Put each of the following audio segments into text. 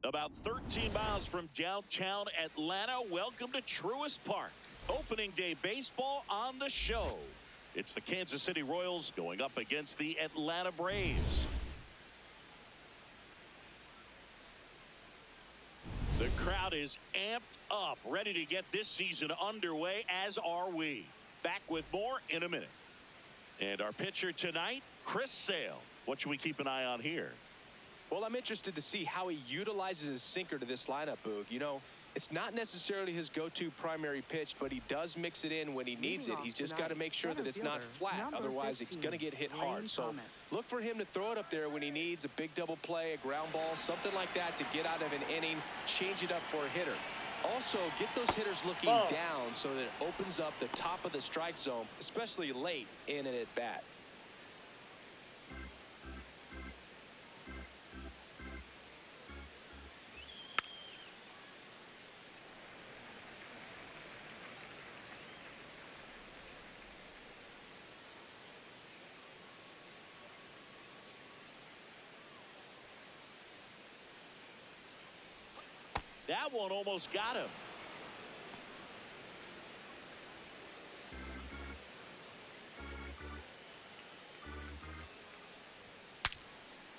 About 13 miles from downtown Atlanta, welcome to Truist Park. Opening day baseball on the show. It's the Kansas City Royals going up against the Atlanta Braves. The crowd is amped up, ready to get this season underway, as are we. Back with more in a minute. And our pitcher tonight, Chris Sale. What should we keep an eye on here? Well, I'm interested to see how he utilizes his sinker to this lineup, Boog. You know, it's not necessarily his go-to primary pitch, but he does mix it in when he needs it. He's just got to make sure that it's not flat. Otherwise, it's going to get hit hard. So look for him to throw it up there when he needs a big double play, a ground ball, something like that to get out of an inning, change it up for a hitter. Also, get those hitters looking down so that it opens up the top of the strike zone, especially late in an at-bat. That one almost got him.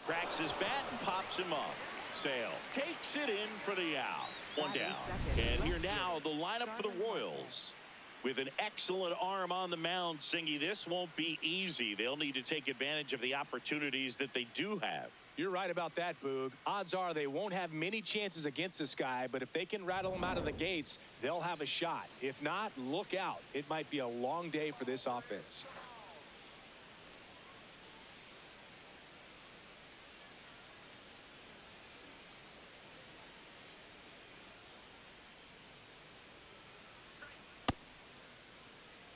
Cracks his bat and pops him up. Sale takes it in for the out. One down. And here now, the lineup for the Royals. With an excellent arm on the mound, Singy, this won't be easy. They'll need to take advantage of the opportunities that they do have. You're right about that, Boog. Odds are they won't have many chances against this guy, but if they can rattle him out of the gates, they'll have a shot. If not, look out. It might be a long day for this offense.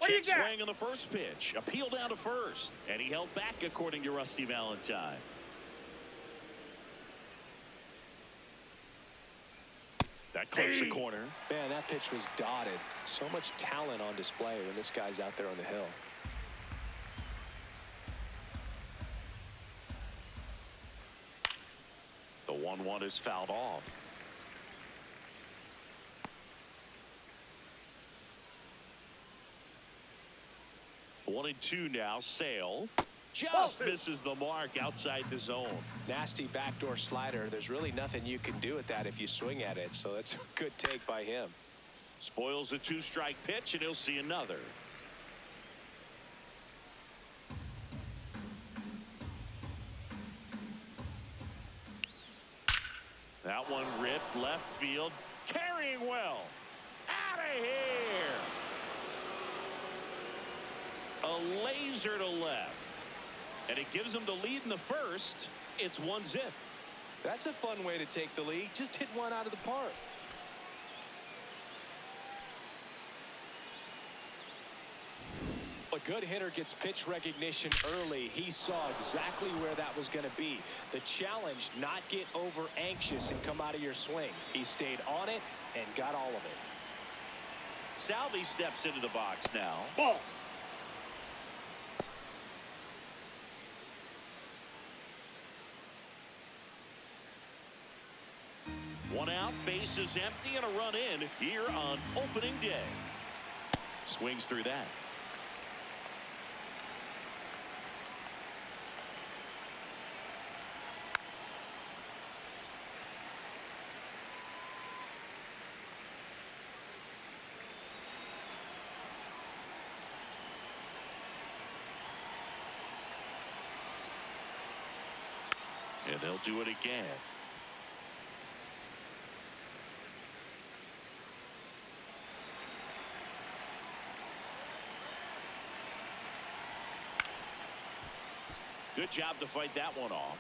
Check swing on the first pitch. Appeal down to first. And he held back, according to Rusty Valentine. That clips the corner. Man, that pitch was dotted. So much talent on display when this guy's out there on the hill. The 1-1 is fouled off. One and two now. Sale just misses the mark outside the zone. Nasty backdoor slider. There's really nothing you can do with that if you swing at it. So that's a good take by him. Spoils the two-strike pitch, and he'll see another. That one ripped left field. Carrying well. Out of here. A laser to left. And it gives them the lead in the first. It's 1-0. That's a fun way to take the lead. Just hit one out of the park. A good hitter gets pitch recognition early. He saw exactly where that was going to be. The challenge, not get over anxious and come out of your swing. He stayed on it and got all of it. Salvi steps into the box now. Ball. One out, base is empty, and a run in here on opening day. Swings through that. And they'll do it again. Good job to fight that one off.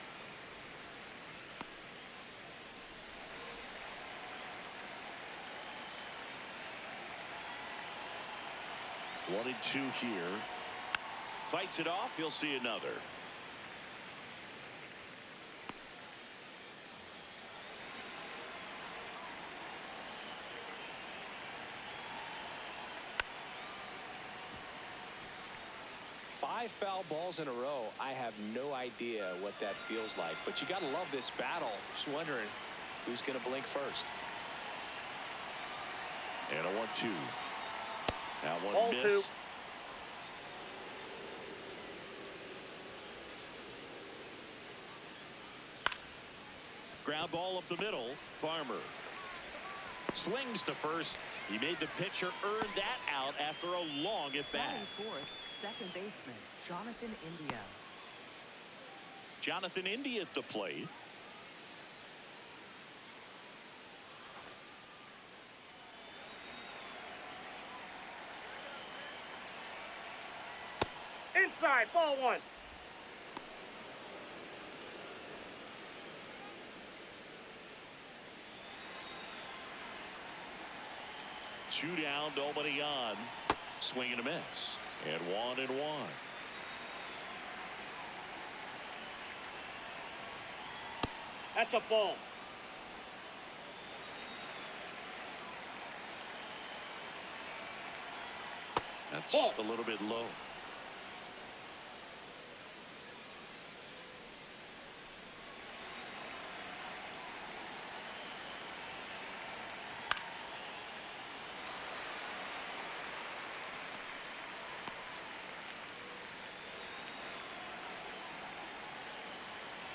One and two here. Fights it off. He'll see another. Five foul balls in a row. I have no idea what that feels like, but you got to love this battle. Just wondering who's going to blink first. And a 1-2. That one Ball missed. 2. Ground ball up the middle. Farmer slings to first. He made the pitcher earn that out after a long at bat. Fourth, second baseman Jonathan India. Jonathan India at the plate. Inside, ball 1. Two down, nobody on. Swing and a miss. And 1-1. That's a ball. That's Ball. a little bit low.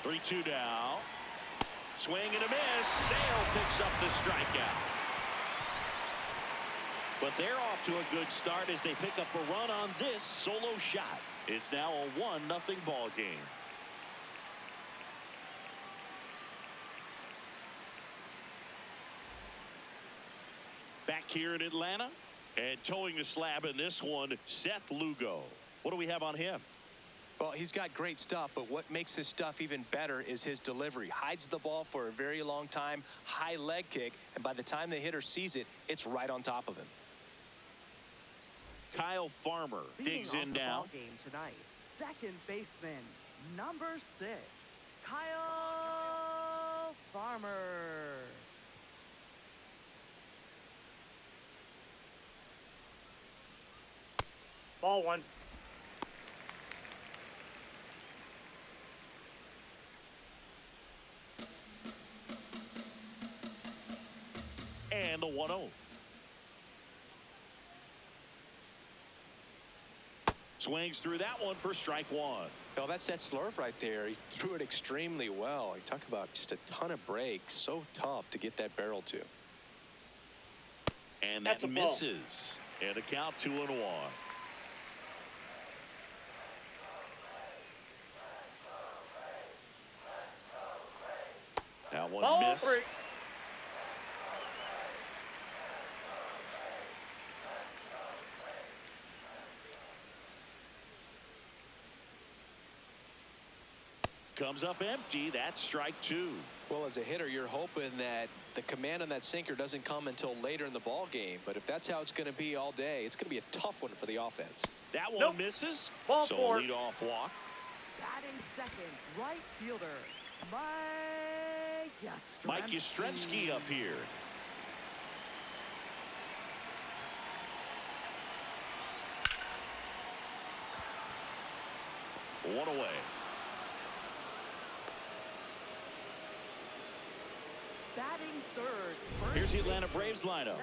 Three-two now. Swing and a miss. Sale picks up the strikeout. But they're off to a good start as they pick up a run on this solo shot. It's now a 1-0 ball game. Back here in Atlanta, and towing the slab in this one, Seth Lugo. What do we have on him? Well, he's got great stuff, but what makes his stuff even better is his delivery. Hides the ball for a very long time, high leg kick, and by the time the hitter sees it, it's right on top of him. Kyle Farmer digs in now. Ball game tonight. Second baseman, number 6, Kyle Farmer. Ball 1. And the 1-0. Swings through that one for strike 1. Well, that's that slurve right there. He threw it extremely well. You talk about just a ton of breaks. So tough to get that barrel to. And That's that a ball. misses. And a count 2-1. That one Ball missed. 3. Comes up empty. That's strike 2. Well, as a hitter, you're hoping that the command on that sinker doesn't come until later in the ball game. But if that's how it's going to be all day, it's going to be a tough one for the offense. That one Nope. misses. Ball So 4. lead-off walk. Batting second, right fielder, Mike Yastrzemski up here. One away. Batting third. Here's the Atlanta Braves lineup.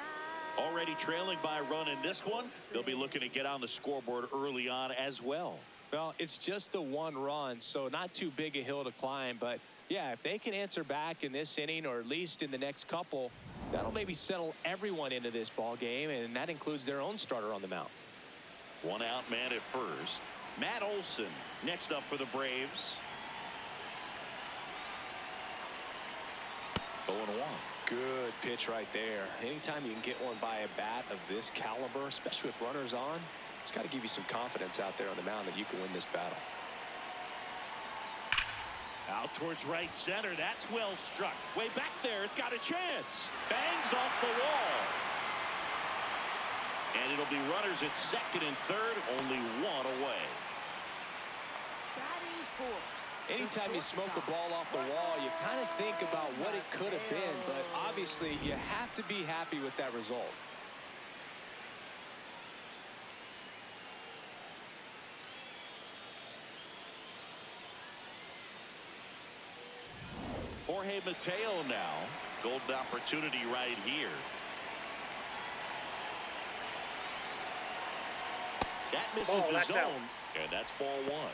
Already trailing by a run in this one. They'll be looking to get on the scoreboard early on as well. Well, it's just the one run, so not too big a hill to climb. But, yeah, if they can answer back in this inning or at least in the next couple, that'll maybe settle everyone into this ball game, and that includes their own starter on the mound. One out man at first. Matt Olson next up for the Braves. 0-1. Good pitch right there. Anytime you can get one by a bat of this caliber, especially with runners on, it's got to give you some confidence out there on the mound that you can win this battle. Out towards right center. That's well struck. Way back there. It's got a chance. Bangs off the wall. And it'll be runners at second and third. Only one away. Batting fourth. Anytime you smoke the ball off the wall, you kind of think about what it could have been, but obviously you have to be happy with that result. Jorge Mateo now Golden opportunity right here. That misses the zone, and that's ball one.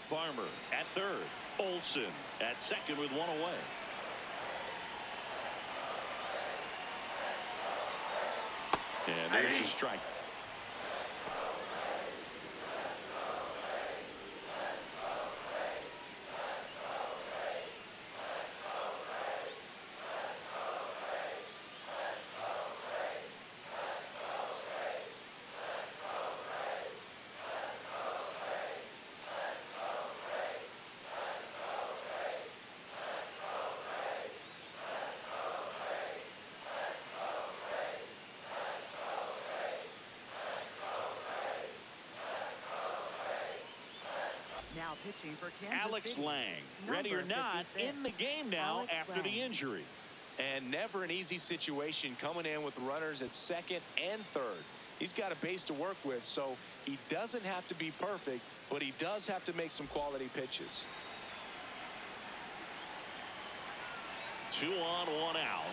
Farmer at third. Olsen at second with one away. And there's the strike. Now pitching for Kansas Alex City. Lang, ready or not, 56. in the game now Alex after Lang. the injury. And never an easy situation coming in with runners at second and third. He's got a base to work with, so he doesn't have to be perfect, but he does have to make some quality pitches. 2 on, 1 out.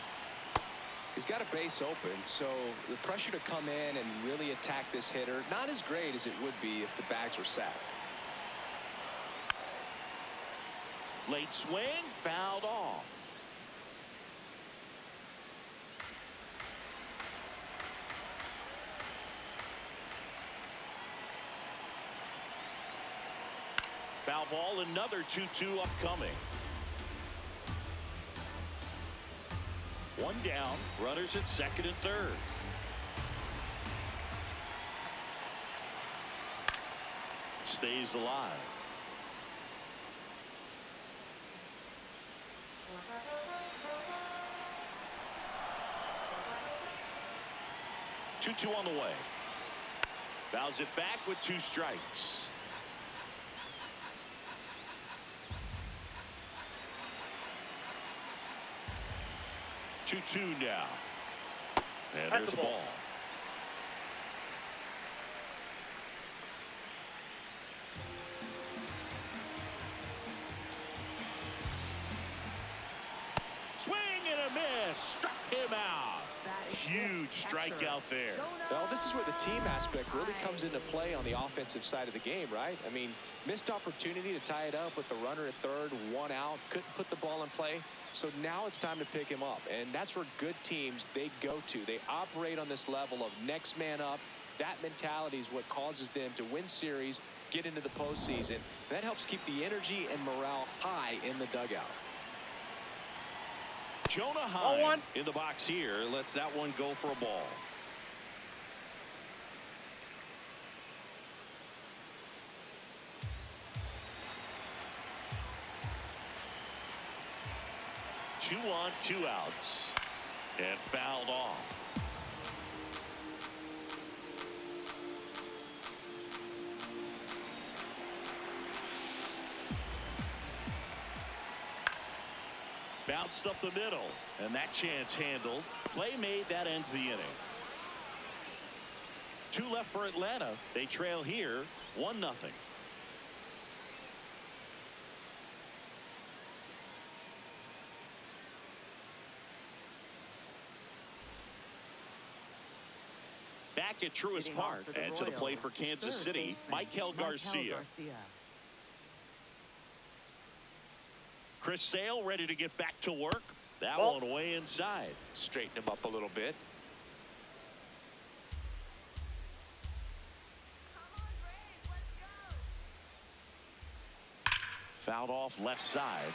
He's got a base open, so the pressure to come in and really attack this hitter, not as great as it would be if the bags were sacked. Late swing, fouled off. Foul ball, another 2-2 upcoming. One down, runners at second and third. Stays alive. Two on the way. Fouls it back with 2 strikes. Two now. And there's the ball. Swing and a miss. Struck him out. Huge strikeout there. Well, this is where the team aspect really comes into play on the offensive side of the game, right? I mean, missed opportunity to tie it up with the runner at third, 1 out, couldn't put the ball in play. So now it's time to pick him up, and that's where good teams, they go to. They operate on this level of next man up. That mentality is what causes them to win series, get into the postseason. That helps keep the energy and morale high in the dugout. Jonah Heim in the box here lets that one go for a ball. Two on, 2 outs, and fouled off. Bounced up the middle, and that chance handled. Play made, that ends the inning. 2 left for Atlanta. They trail here, 1-0. Back at Truist Park, and to the plate for Kansas City, Michael Garcia. Chris Sale ready to get back to work. That one way inside. Straighten him up a little bit. Fouled off left side.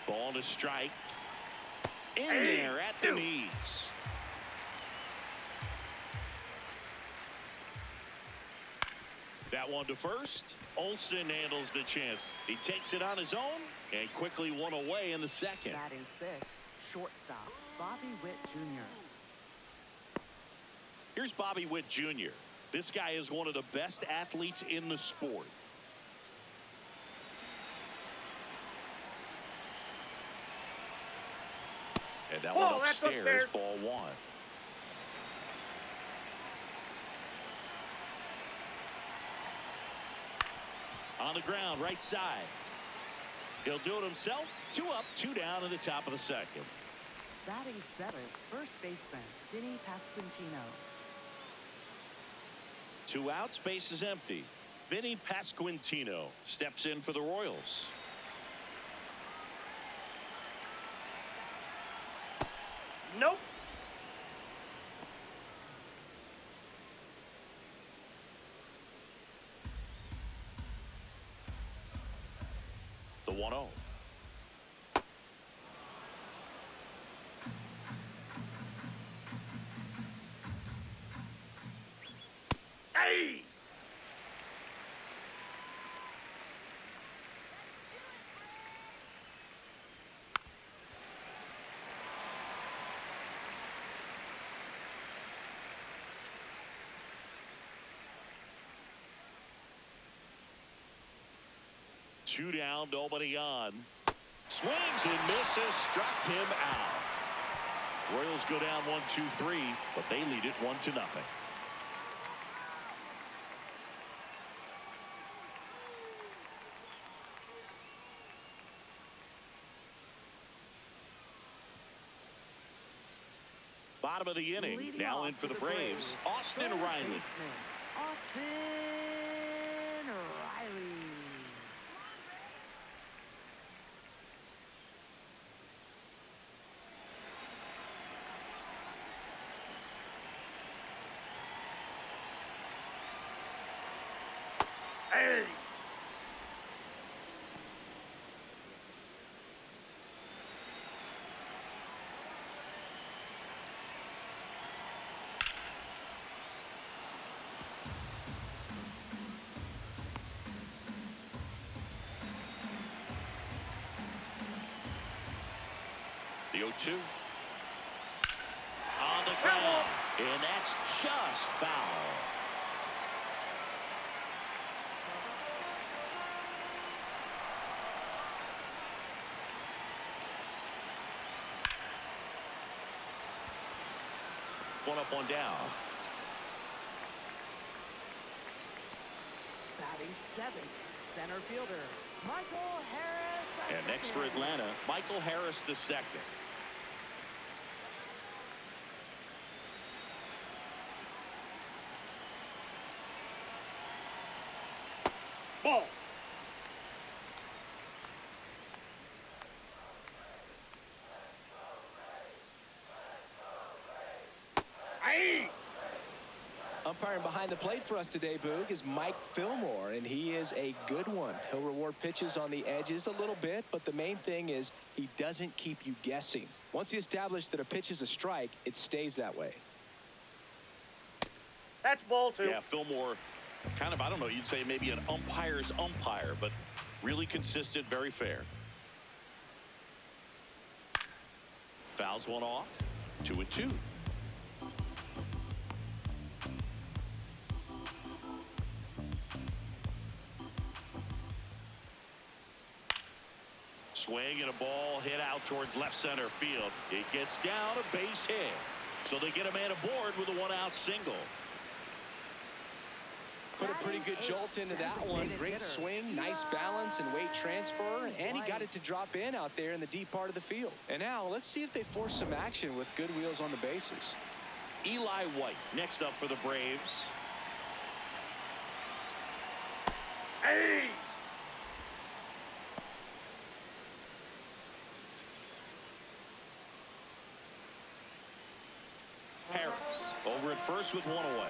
Ball to strike. In there at the knees. That one to first. Olsen handles the chance. He takes it on his own and quickly 1 away in the second. Batting 6th, shortstop, Bobby Witt Jr. Here's Bobby Witt Jr. This guy is one of the best athletes in the sport. And That Oh, one that's upstairs, upstairs. ball one. On the ground, right side. He'll do it himself. 2 up, 2 down in the top of the second. Batting seventh, first baseman, Vinny Pasquantino. 2 outs, base is empty. Vinny Pasquantino steps in for the Royals. Nope. The 1-0. Hey! Two down, nobody on. Swings and misses, struck him out. Royals go down 1-2-3, but they lead it 1-0. Bottom of the inning. Leading Now off in for the Braves, Austin third Riley. baseman, Austin Riley. Hey! The 0-2. On the ground. And that's just foul. One up, one down. Batting seventh, center fielder, Michael Harris. And next for Atlanta, Michael Harris the second. Ball. Hey! Umpiring behind the plate for us today, Boog, is Mike Fillmore, and he is a good one. He'll reward pitches on the edges a little bit, but the main thing is he doesn't keep you guessing. Once he establishes that a pitch is a strike, it stays that way. That's ball two. Yeah, Fillmore, kind of, I don't know, you'd say maybe an umpire's umpire, but really consistent, very fair. Fouls one off, 2-2. Swing and a ball hit out towards left center field. It gets down, a base hit. So they get a man aboard with a one-out single. Put a pretty good jolt into that one. Great swing, nice balance and weight transfer, and he got it to drop in out there in the deep part of the field. And now let's see if they force some action with good wheels on the bases. Eli White next up for the Braves. Hey! Harris over at first with one away.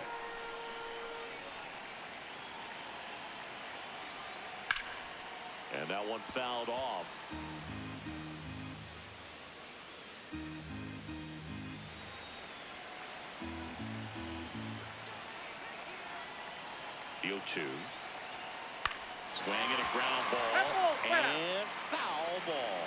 And that one fouled off. The 0-2. Swing and a ground ball. And foul ball.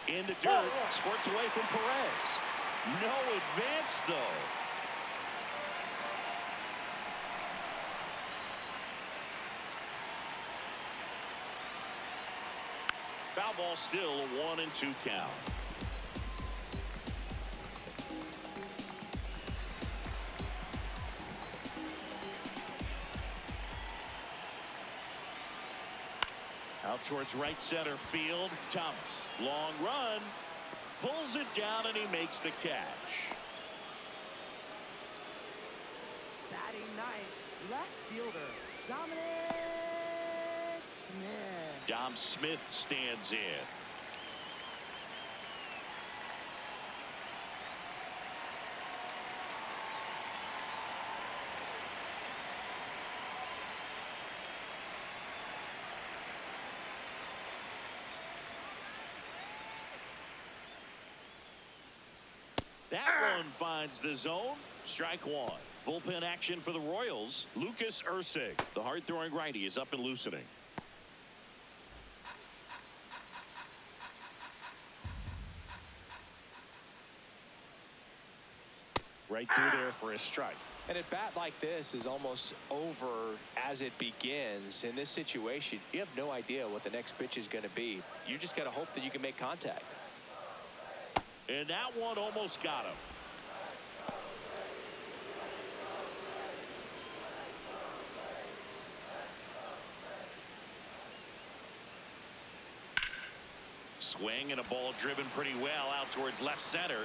In the dirt, squirts away from Perez. No advance, though. Foul ball, still a 1-2 count. Out towards right center field. Thomas. Long run. Pulls it down and he makes the catch. Batting ninth, left fielder, Dominic Smith. Dom Smith stands in. That one finds the zone. Strike one. Bullpen action for the Royals. Lucas Ursig. The hard-throwing righty is up and loosening. Right through there for a strike. And a bat like this is almost over as it begins. In this situation, you have no idea what the next pitch is going to be. You just got to hope that you can make contact. And that one almost got him. Swing and a ball driven pretty well out towards left center.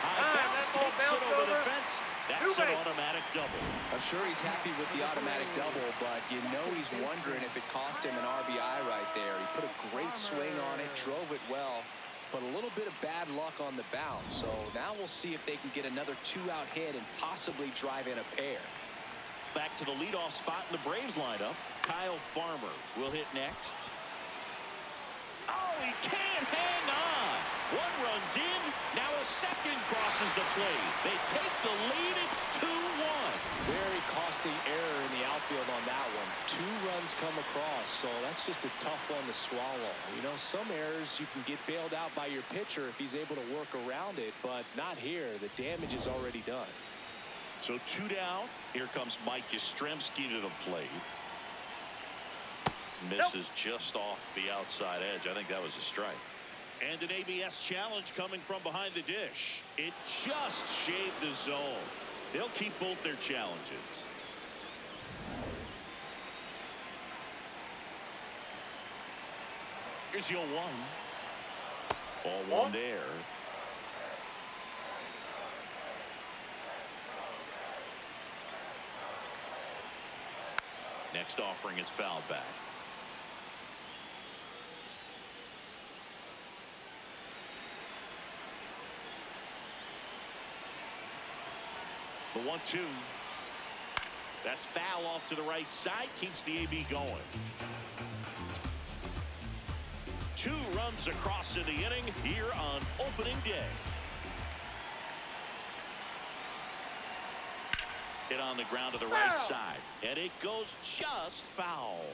High bounce takes it over the fence. That's an automatic double. I'm sure he's happy with the automatic double, but you know he's wondering if it cost him an RBI right there. He put a great swing on it, drove it well, but a little bit of bad luck on the bounce. So now we'll see if they can get another two-out hit and possibly drive in a pair. Back to the leadoff spot in the Braves lineup. Kyle Farmer will hit next. Oh, he can't hang on. One runs in. Now a second crosses the plate. They take the lead. It's 2-1. Very costly error in the outfield on that one. 2 runs come across, so that's just a tough one to swallow. You know, some errors you can get bailed out by your pitcher if he's able to work around it, but not here. The damage is already done. So 2 down. Here comes Mike Yastrzemski to the plate. Misses just off the outside edge. I think that was a strike. And an ABS challenge coming from behind the dish. It just shaved the zone. They'll keep both their challenges. Here's your 1. Ball 1 there. Next offering is fouled back. The 1-2. That's foul off to the right side. Keeps the AB going. 2 runs across in the inning here on opening day. Hit on the ground to the right side. And it goes just foul.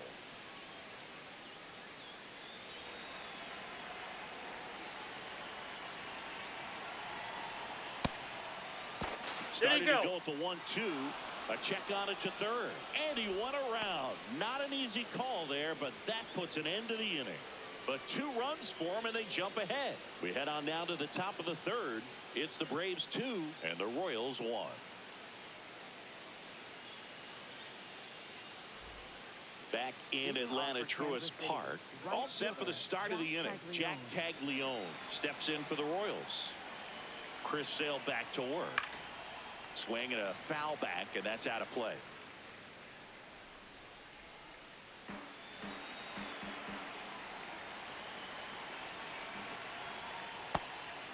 Starting to go at the 1-2. A check on it to third. And he went around. Not an easy call there, but that puts an end to the inning. But 2 runs for him, and they jump ahead. We head on down to the top of the third. It's the Braves 2 and the Royals 1. Back in Atlanta Truist Park. All set for the start of the inning. Jack Caglione steps in for the Royals. Chris Sale back to work. Swing and a foul back, and that's out of play.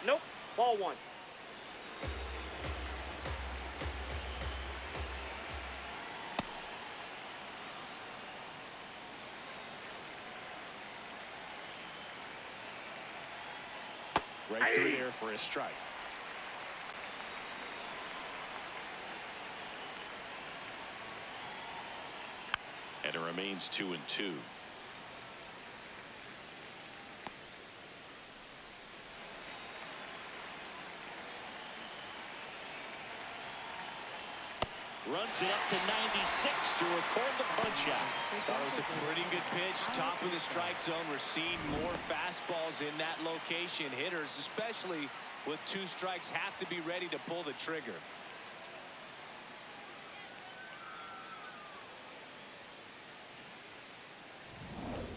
Nope. Ball 1. Right through there for a strike. And it remains 2-2. Runs it up to 96 to record the punch out. That was a pretty good pitch. Top of the strike zone. We're seeing more fastballs in that location. Hitters, especially with 2 strikes, have to be ready to pull the trigger.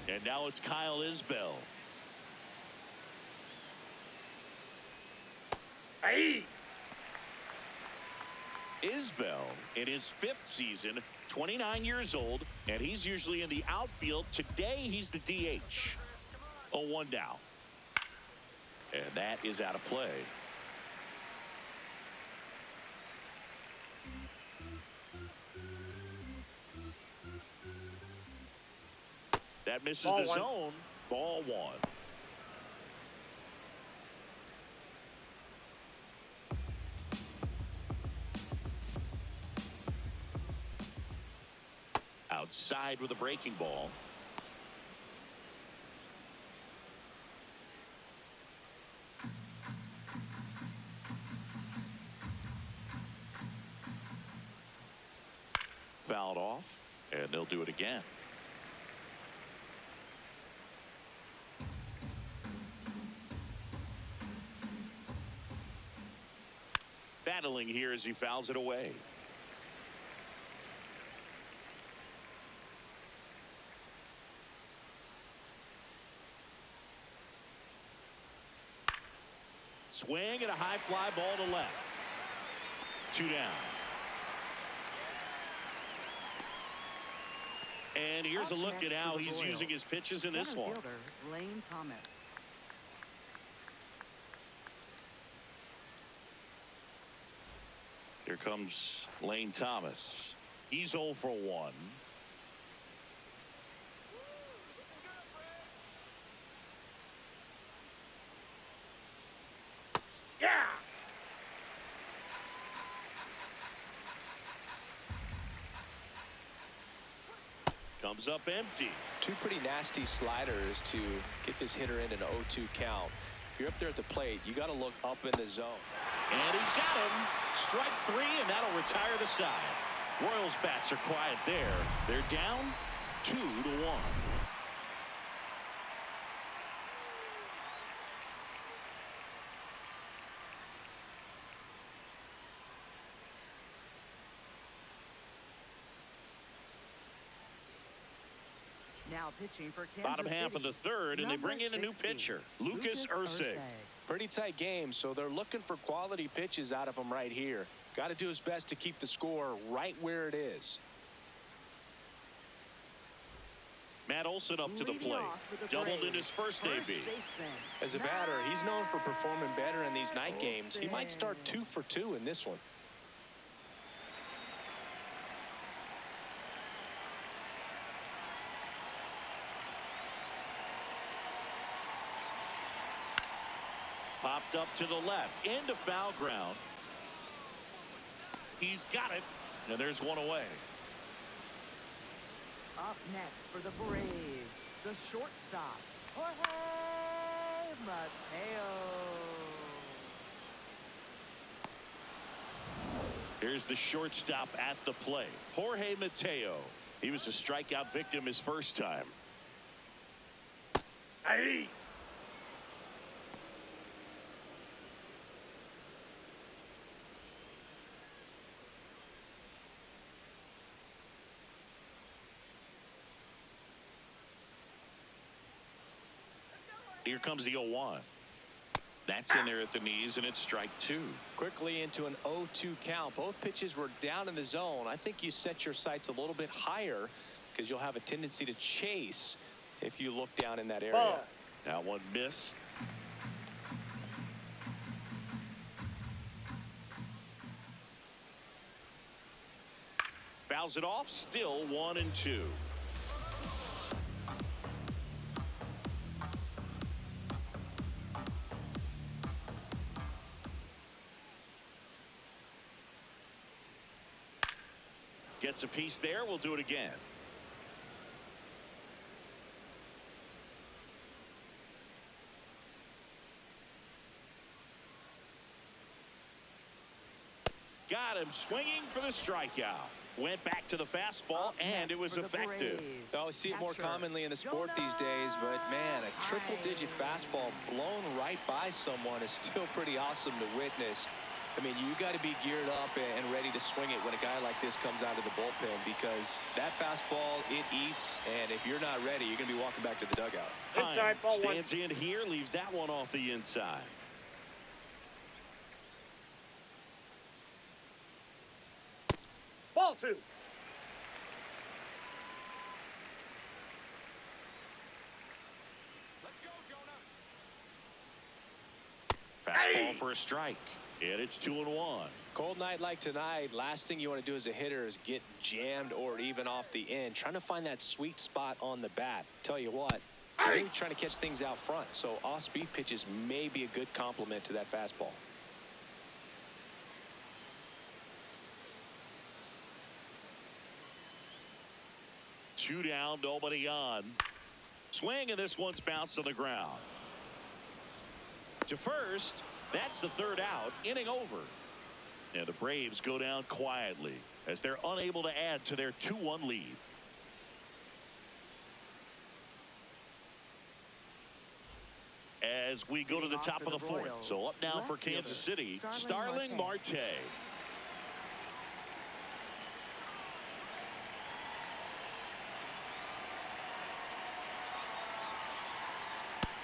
And now it's Kyle Isbell. Hey! Isbell in his 5th season, 29 years old, and he's usually in the outfield. Today he's the DH. 0-1 down. And that is out of play. That misses the zone. Ball 1. Outside with a breaking ball. Fouled off, and they'll do it again. Battling here as he fouls it away. Swing and a high fly ball to left. 2 down. And here's a look at how he's using his pitches in this one. Lane Thomas. Here comes Lane Thomas. He's 0 for 1. Yeah! Comes up empty. 2 pretty nasty sliders to get this hitter in an 0-2 count. If you're up there at the plate, you got to look up in the zone. And he's got him. Strike 3, and that'll retire the side. Royals bats are quiet there. They're down 2-1. Now pitching for Kansas Bottom half City. of the 3rd, and they bring in a new 60, pitcher, Lucas Ursig. Pretty tight game, so they're looking for quality pitches out of him right here. Got to do his best to keep the score right where it is. Matt Olson up to the plate. Doubled in his first AB. As a batter, he's known for performing better in these night games. He might start 2 for 2 in this one. Popped up to the left, into foul ground. He's got it, and there's one away. Up next for the Braves, the shortstop, Jorge Mateo. Here's the shortstop at the plate, Jorge Mateo. He was a strikeout victim his first time. Hey! Here comes the 0-1. That's in there at the knees, and it's strike 2. Quickly into an 0-2 count. Both pitches were down in the zone. I think you set your sights a little bit higher because you'll have a tendency to chase if you look down in that area. Ball. That one missed. Fouls it off, still 1-2. Gets a piece there. We'll do it again. Got got him swinging for the strikeout. Went back to the fastball, and it was effective. I see it more commonly in the sport these days, but man, a triple-digit fastball blown right by someone is still pretty awesome to witness. I mean, you got to be geared up and ready to swing it when a guy like this comes out of the bullpen, because that fastball, it eats, and if you're not ready, you're going to be walking back to the dugout. Inside, ball one. Stands in here, leaves that one off the inside. Ball two. Let's go, Jonah. Fastball for a strike. And it's 2-1. Cold night like tonight, last thing you want to do as a hitter is get jammed or even off the end. Trying to find that sweet spot on the bat. Tell you what, you're really trying to catch things out front, so off-speed pitches may be a good complement to that fastball. Two down, nobody on. Swing, and this one's bounced to the ground. To first, that's the third out, inning over. And the Braves go down quietly as they're unable to add to their 2-1 lead. As we go to the top of the fourth. So up now for Kansas City, Starling Marte.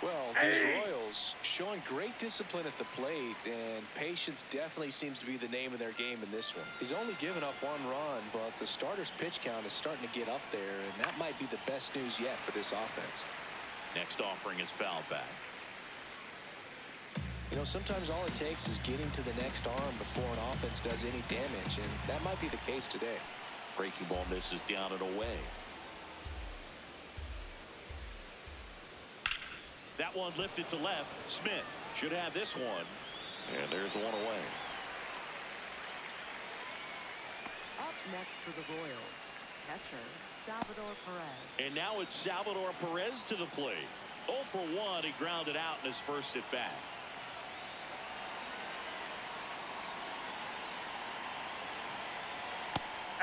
Well, these Royals showing great discipline at the plate, and patience definitely seems to be the name of their game in this one. He's only given up 1 run, but the starter's pitch count is starting to get up there, and that might be the best news yet for this offense. Next offering is fouled back. You know, sometimes all it takes is getting to the next arm before an offense does any damage, and that might be the case today. Breaking ball misses down and away. That one lifted to left. Smith should have this one. And there's one away. Up next for the Royals, catcher Salvador Perez. And now it's Salvador Perez to the plate. 0 for 1. He grounded out in his first at bat.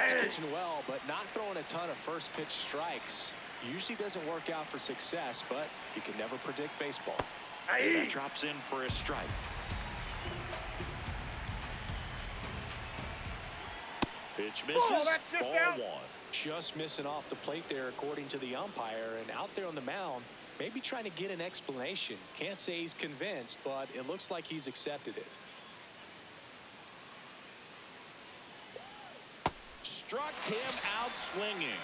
He's pitching well, but not throwing a ton of first pitch strikes. Usually doesn't work out for success, but you can never predict baseball. That drops in for a strike. Pitch misses. Ball out. 1. Just missing off the plate there, according to the umpire, and out there on the mound, maybe trying to get an explanation. Can't say he's convinced, but it looks like he's accepted it. Struck him out swinging.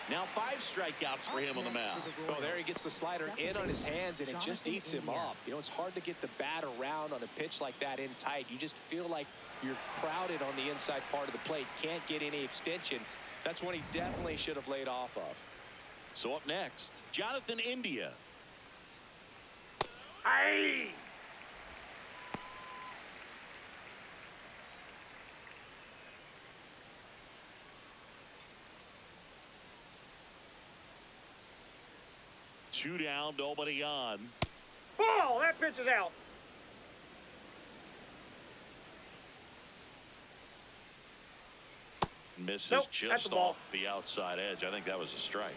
Now 5 strikeouts for him on the mound. Oh, there he gets the slider in on his hands, and it just eats him up. You know, it's hard to get the bat around on a pitch like that in tight. You just feel like you're crowded on the inside part of the plate. Can't get any extension. That's one he definitely should have laid off of. So up next, Jonathan India. Hey! Two down, nobody on. Ball! That pitch is out. Misses just off the outside edge. I think that was a strike.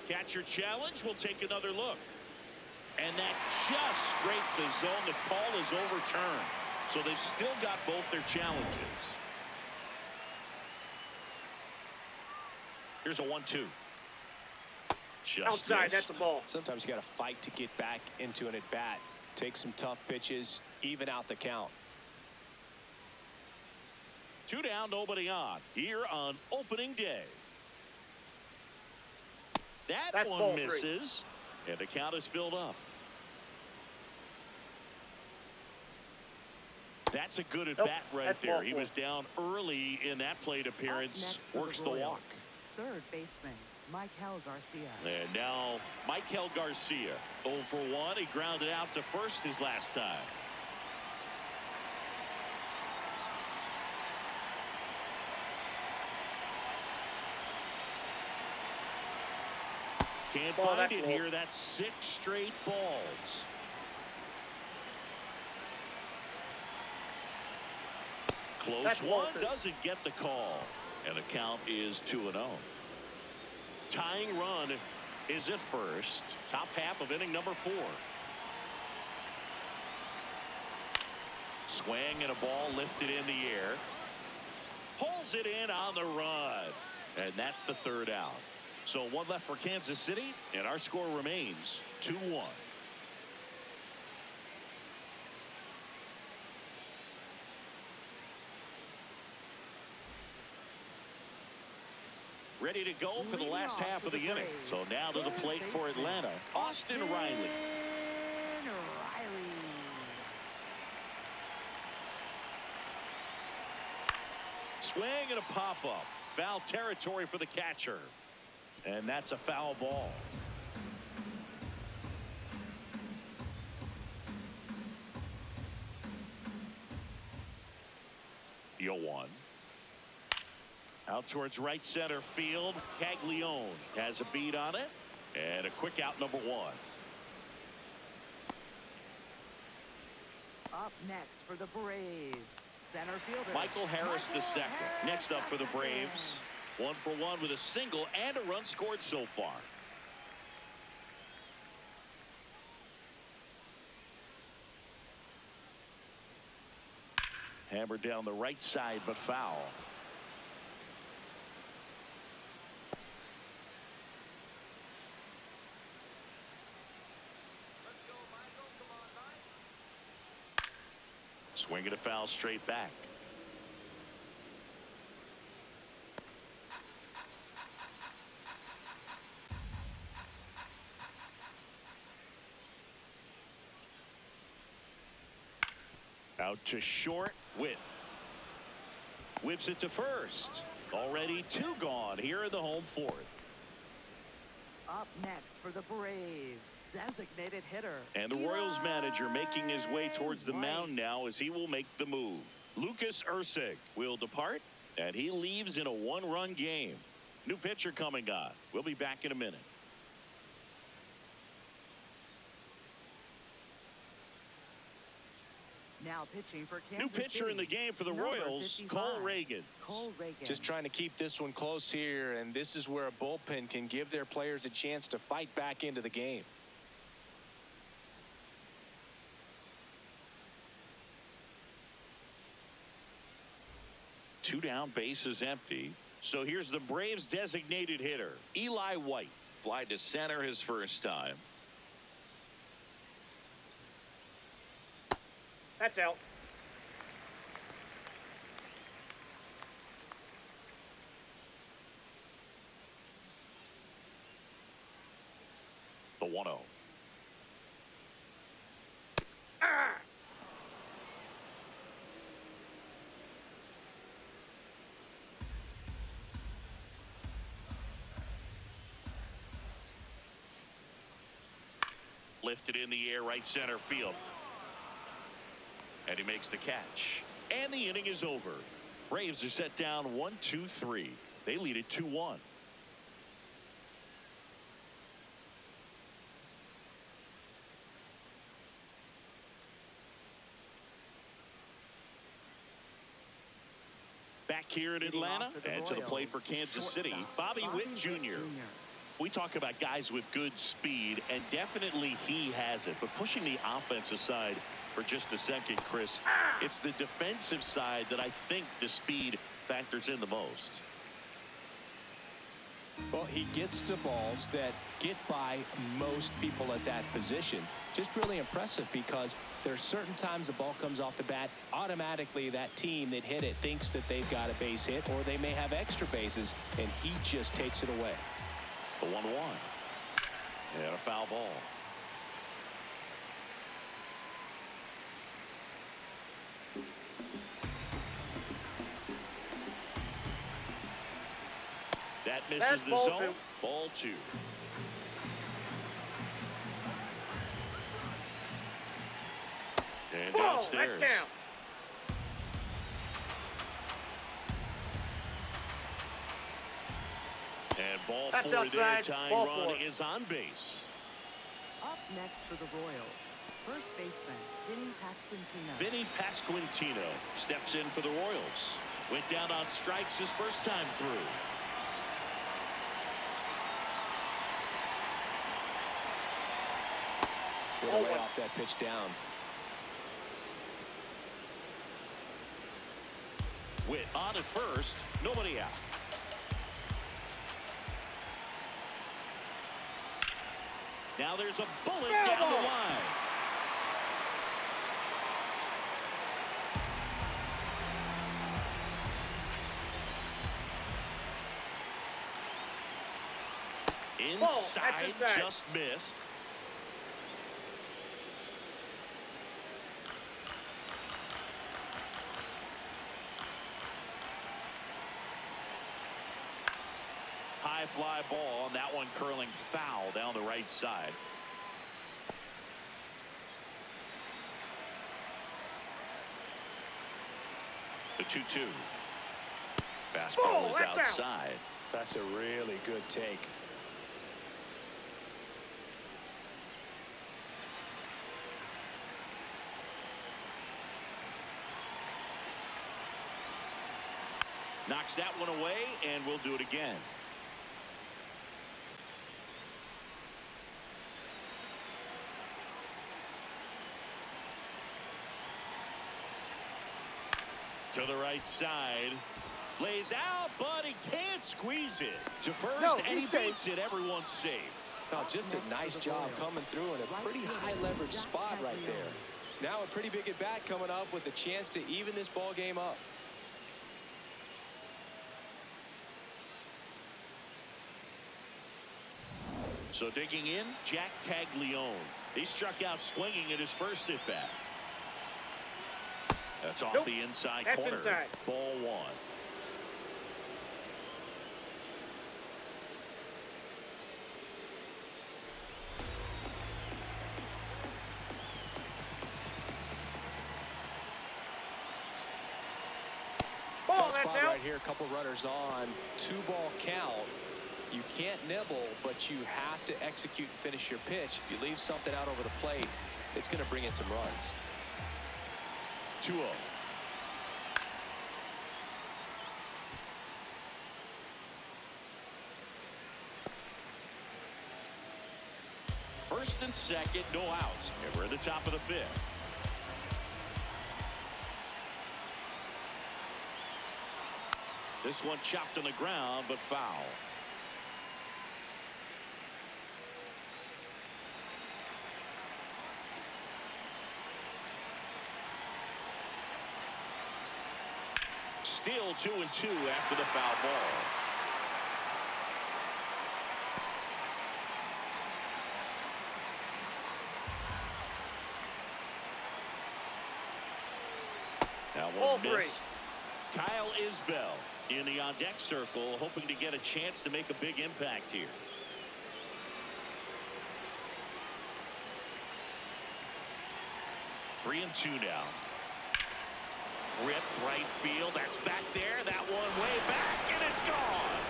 Catcher challenge. We'll take another look. And that just scraped the zone. The call is overturned. So they've still got both their challenges. Here's a 1-2. Just outside, missed. that's the ball. Sometimes you got to fight to get back into an at-bat. Take some tough pitches, even out the count. 2 down, nobody on. Here on opening day. That's one misses. And the count is filled up. That's a good at-bat right there. He was down early in that plate appearance. Works the walk. Third baseman, Michael Garcia. And now Michael Garcia. 0 for 1. He grounded out to first his last time. Can't find it here. That's 6 straight balls. Close That's one, Walter. doesn't get the call. And the count is 2-0. Tying run is at first. Top half of inning number 4. Swing and a ball lifted in the air. Pulls it in on the run. And that's the 3rd out. So 1 left for Kansas City, and our score remains 2-1. Ready to go for the last half of the inning. So now to the plate for Atlanta, Austin Riley. Swing and a pop-up. Foul territory for the catcher. And that's a foul ball. 0-1. Out towards right center field. Caglione has a beat on it. And a quick out, number 1. Up next for the Braves, center fielder Michael Harris II. Next up for the Braves. 1 for 1 with a single and a run scored so far. Hammered down the right side, but foul. Swing and a foul straight back. Out to short. Witt whips it to first. Already 2 gone here in the home 4th. Up next for the Braves, designated hitter. And the Royals manager making his way towards the mound now as he will make the move. Lucas Erceg will depart, and he leaves in a 1-run game. New pitcher coming on. We'll be back in a minute. Now pitching for Kansas New pitcher City, in the game for the number Royals, 55, Cole Reagan. Cole Reagan. Just trying to keep this one close here, and this is where a bullpen can give their players a chance to fight back into the game. Two down, bases empty. So here's the Braves designated hitter, Eli White. Fly to center his first time. That's out. The 1-0. Ah! Lifted in the air, right center field. And he makes the catch. And the inning is over. Braves are set down 1-2-3. They lead it 2-1. Back here in Atlanta and to the plate for Kansas City, Bobby Witt Jr. We talk about guys with good speed, and definitely he has it. But pushing the offense aside for just a second, Chris, it's the defensive side that I think the speed factors in the most. Well, he gets to balls that get by most people at that position. Just really impressive because there's certain times the ball comes off the bat, automatically that team that hit it thinks that they've got a base hit or they may have extra bases, and he just takes it away. The 1-1. And a foul ball. That misses That's the ball zone. 2. Ball 2. And Whoa, downstairs. that's down. And ball That's 4 there. outside. Tying Ball run 4. is on base. Up next for the Royals, First baseman, Vinny Pasquantino. Vinny Pasquantino steps in for the Royals. Went down on strikes his first time through. Way off that pitch down. Witt on at first, nobody out. Now there's a bullet down the line. Inside, just missed. High fly ball, and that one curling foul down the right side. The 2-2. Fastball is outside. That's a really good take. Knocks that one away, and we'll do it again. To the right side. Lays out, but he can't squeeze it. To first, and he beats it. Everyone's safe. Now, just a nice job coming through in a pretty high leverage spot right there. Now a pretty big at bat coming up with a chance to even this ball game up. So digging in, Jack Caglione. He struck out swinging at his first at bat. That's off the inside corner. Inside. Ball one. Tough spot right here. A couple runners on. 2-ball count. You can't nibble, but you have to execute and finish your pitch. If you leave something out over the plate, it's going to bring in some runs. 2-0. First and second, no outs. And we're at the top of the fifth. This one chopped on the ground, but foul. Still 2-2 after the foul ball. That one missed. Kyle Isbell in the on-deck circle, hoping to get a chance to make a big impact here. Three and two now. Ripped right field. That's back there. That one way back, and it's gone.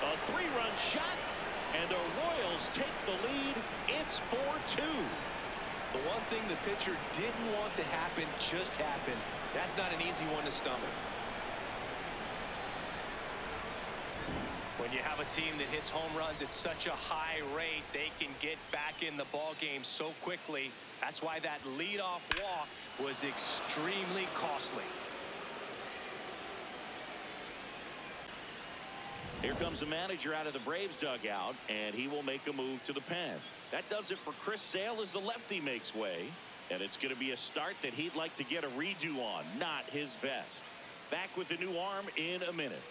A three-run shot, and the Royals take the lead. It's 4-2. The one thing the pitcher didn't want to happen just happened. That's not an easy one to stomach. When you have a team that hits home runs at such a high rate, they can get back in the ball game so quickly. That's why that leadoff walk was extremely costly. Here comes the manager out of the Braves dugout, and he will make a move to the pen. That does it for Chris Sale as the lefty makes way. And it's going to be a start that he'd like to get a redo on. Not his best. Back with the new arm in a minute.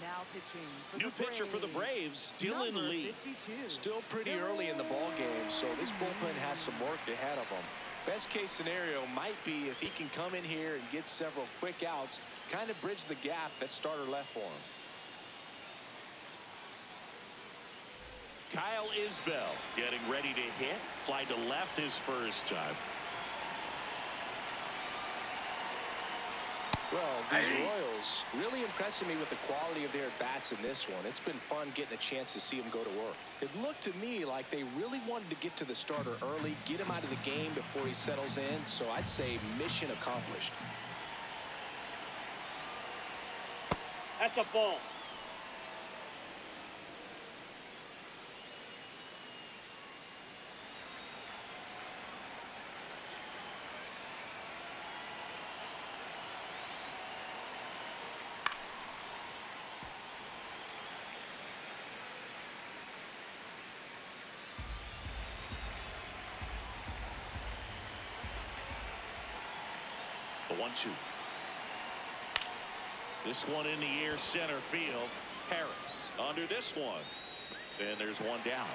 Now pitching for New the pitcher for the Braves, Dylan Number Lee. 52. Still pretty early in the ball game, so this bullpen has some work ahead of him. Best case scenario might be if he can come in here and get several quick outs, kind of bridge the gap that starter left for him. Kyle Isbell getting ready to hit. Fly to left his first time. Well, these Royals really impressing me with the quality of their at-bats in this one. It's been fun getting a chance to see them go to work. It looked to me like they really wanted to get to the starter early, get him out of the game before he settles in, so I'd say mission accomplished. That's a ball. The 1-2. This one in the air, center field. Harris under this one. And there's one down.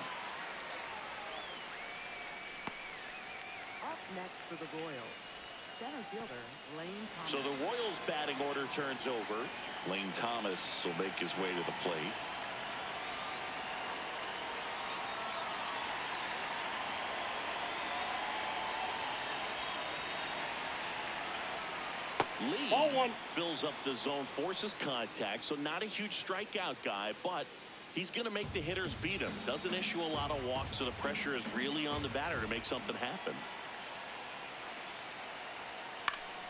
Up next for the Royals, center fielder Lane Thomas. So the Royals batting order turns over. Lane Thomas will make his way to the plate. Lee Ball one. fills up the zone, forces contact, so not a huge strikeout guy, but he's going to make the hitters beat him. Doesn't issue a lot of walks, so the pressure is really on the batter to make something happen.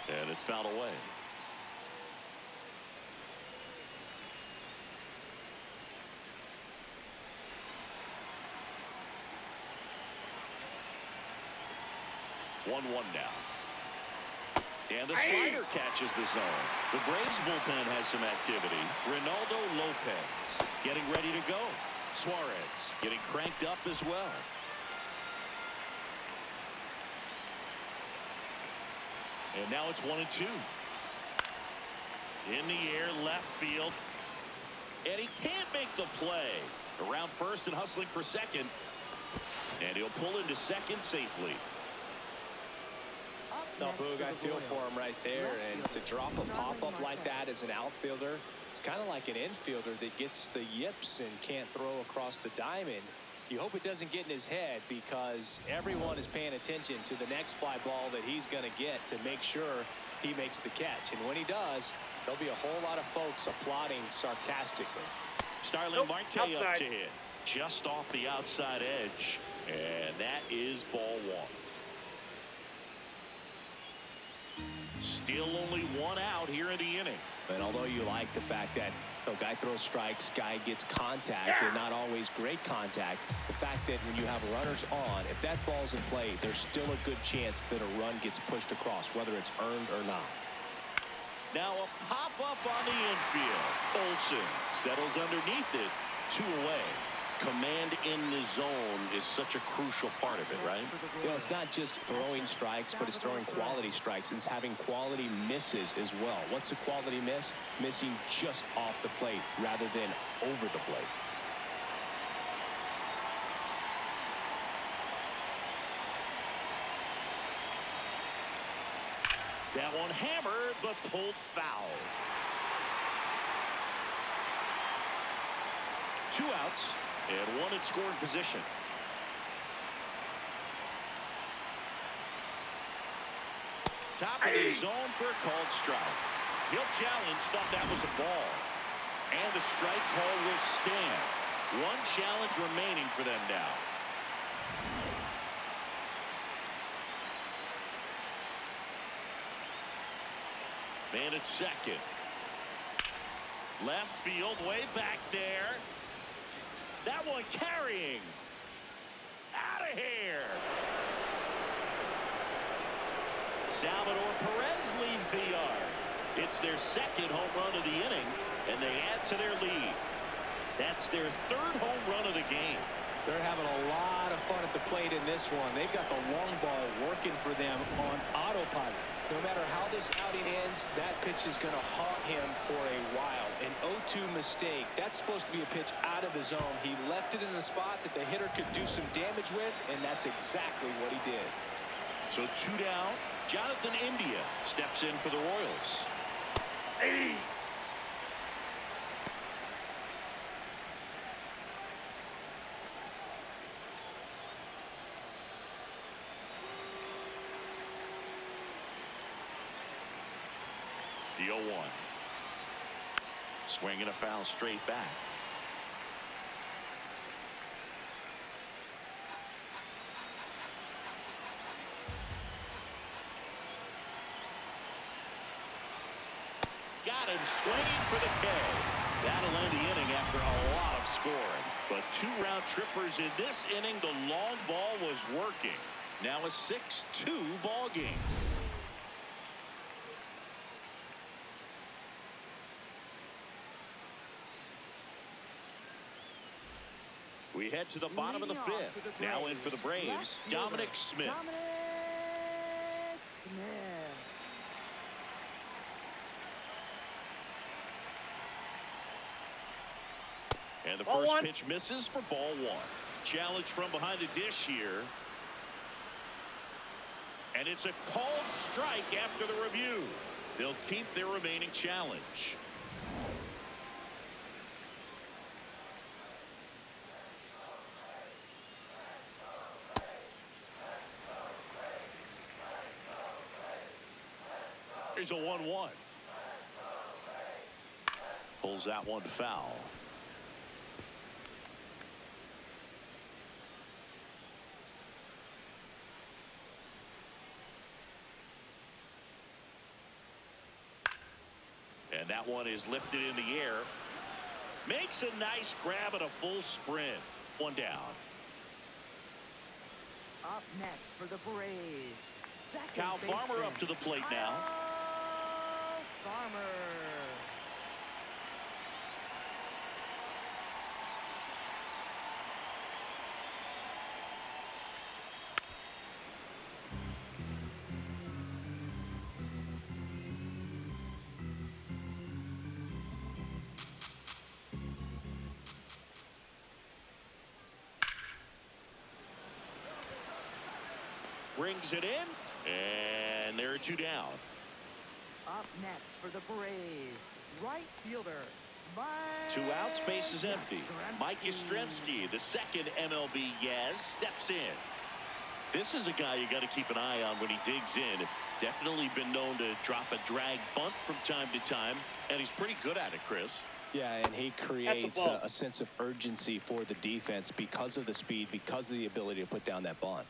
And it's fouled away. One now. And the slider catches the zone. The Braves bullpen has some activity. Ronaldo Lopez getting ready to go. Suarez getting cranked up as well. And now it's 1-2. In the air, left field. And he can't make the play. Around first and hustling for second. And he'll pull into second safely. No, Boog, I feel for him right there. And to drop a pop-up like that as an outfielder, it's kind of like an infielder that gets the yips and can't throw across the diamond. You hope it doesn't get in his head, because everyone is paying attention to the next fly ball that he's going to get to make sure he makes the catch. And when he does, there'll be a whole lot of folks applauding sarcastically. Starling Marte up to hit. Just off the outside edge. And that is ball one. Still only one out here in the inning. And although you like the fact that guy throws strikes, guy gets contact, and not always great contact, the fact that when you have runners on, if that ball's in play, there's still a good chance that a run gets pushed across, whether it's earned or not. Now a pop-up on the infield. Olsen settles underneath it. 2 away. Command in the zone is such a crucial part of it, right? You know, it's not just throwing strikes, but it's throwing quality strikes. It's having quality misses as well. What's a quality miss? Missing just off the plate rather than over the plate. That one hammered, but pulled foul. 2 outs. And 1 in scoring position. Top of the zone for a called strike. He'll challenge, thought that was a ball. And the strike call will stand. 1 challenge remaining for them now. Man at second. Left field, way back there. That one carrying. Out of here. Salvador Perez leaves the yard. It's their 2nd home run of the inning, and they add to their lead. That's their 3rd home run of the game. They're having a lot of fun at the plate in this one. They've got the long ball working for them on autopilot. No matter how this outing ends, that pitch is going to haunt him for a while. An 0-2 mistake. That's supposed to be a pitch out of the zone. He left it in a spot that the hitter could do some damage with, and that's exactly what he did. So 2 down. Jonathan India steps in for the Royals. The 0-1. Swinging a foul straight back. Got him swinging for the K. That'll end the inning after a lot of scoring. But 2 round trippers in this inning. The long ball was working. Now a 6-2 ball game. We head to the bottom of the 5th. Now in for the Braves, Dominic Smith. And the first pitch misses for ball 1. Challenge from behind the dish here. And it's a called strike after the review. They'll keep their remaining challenge. Here's a 1-1. Pulls that one foul. And that one is lifted in the air. Makes a nice grab at a full sprint. 1 down. Up next for the Braves. Kyle Farmer up to the plate now. Farmer. Brings it in, and there are 2 down. Up next for the Braves, right fielder, Mike. 2 outs, base is empty. Mike Yastrzemski, the second MLB Yaz, steps in. This is a guy you got to keep an eye on when he digs in. Definitely been known to drop a drag bunt from time to time, and he's pretty good at it, Chris. Yeah, and he creates a sense of urgency for the defense because of the speed, because of the ability to put down that bunt.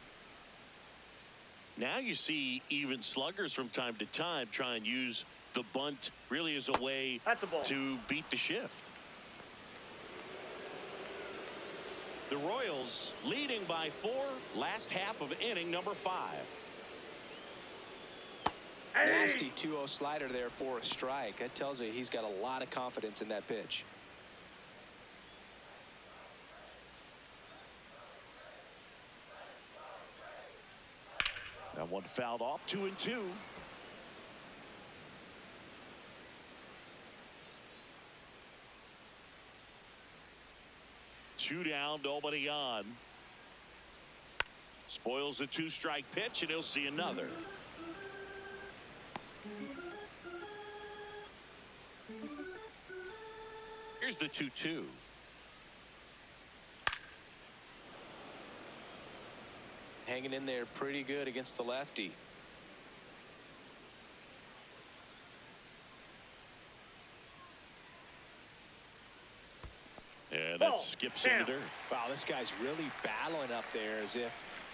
Now you see even sluggers from time to time try and use the bunt really as a way to beat the shift. The Royals leading by 4, last half of inning number 5. Nasty 2-0 slider there for a strike. That tells you he's got a lot of confidence in that pitch. That one fouled off. 2-2. Two down, nobody on. Spoils the 2-strike pitch, and he'll see another. Here's the 2-2. Hanging in there pretty good against the lefty. And that skips in the dirt. Wow, this guy's really battling up there as if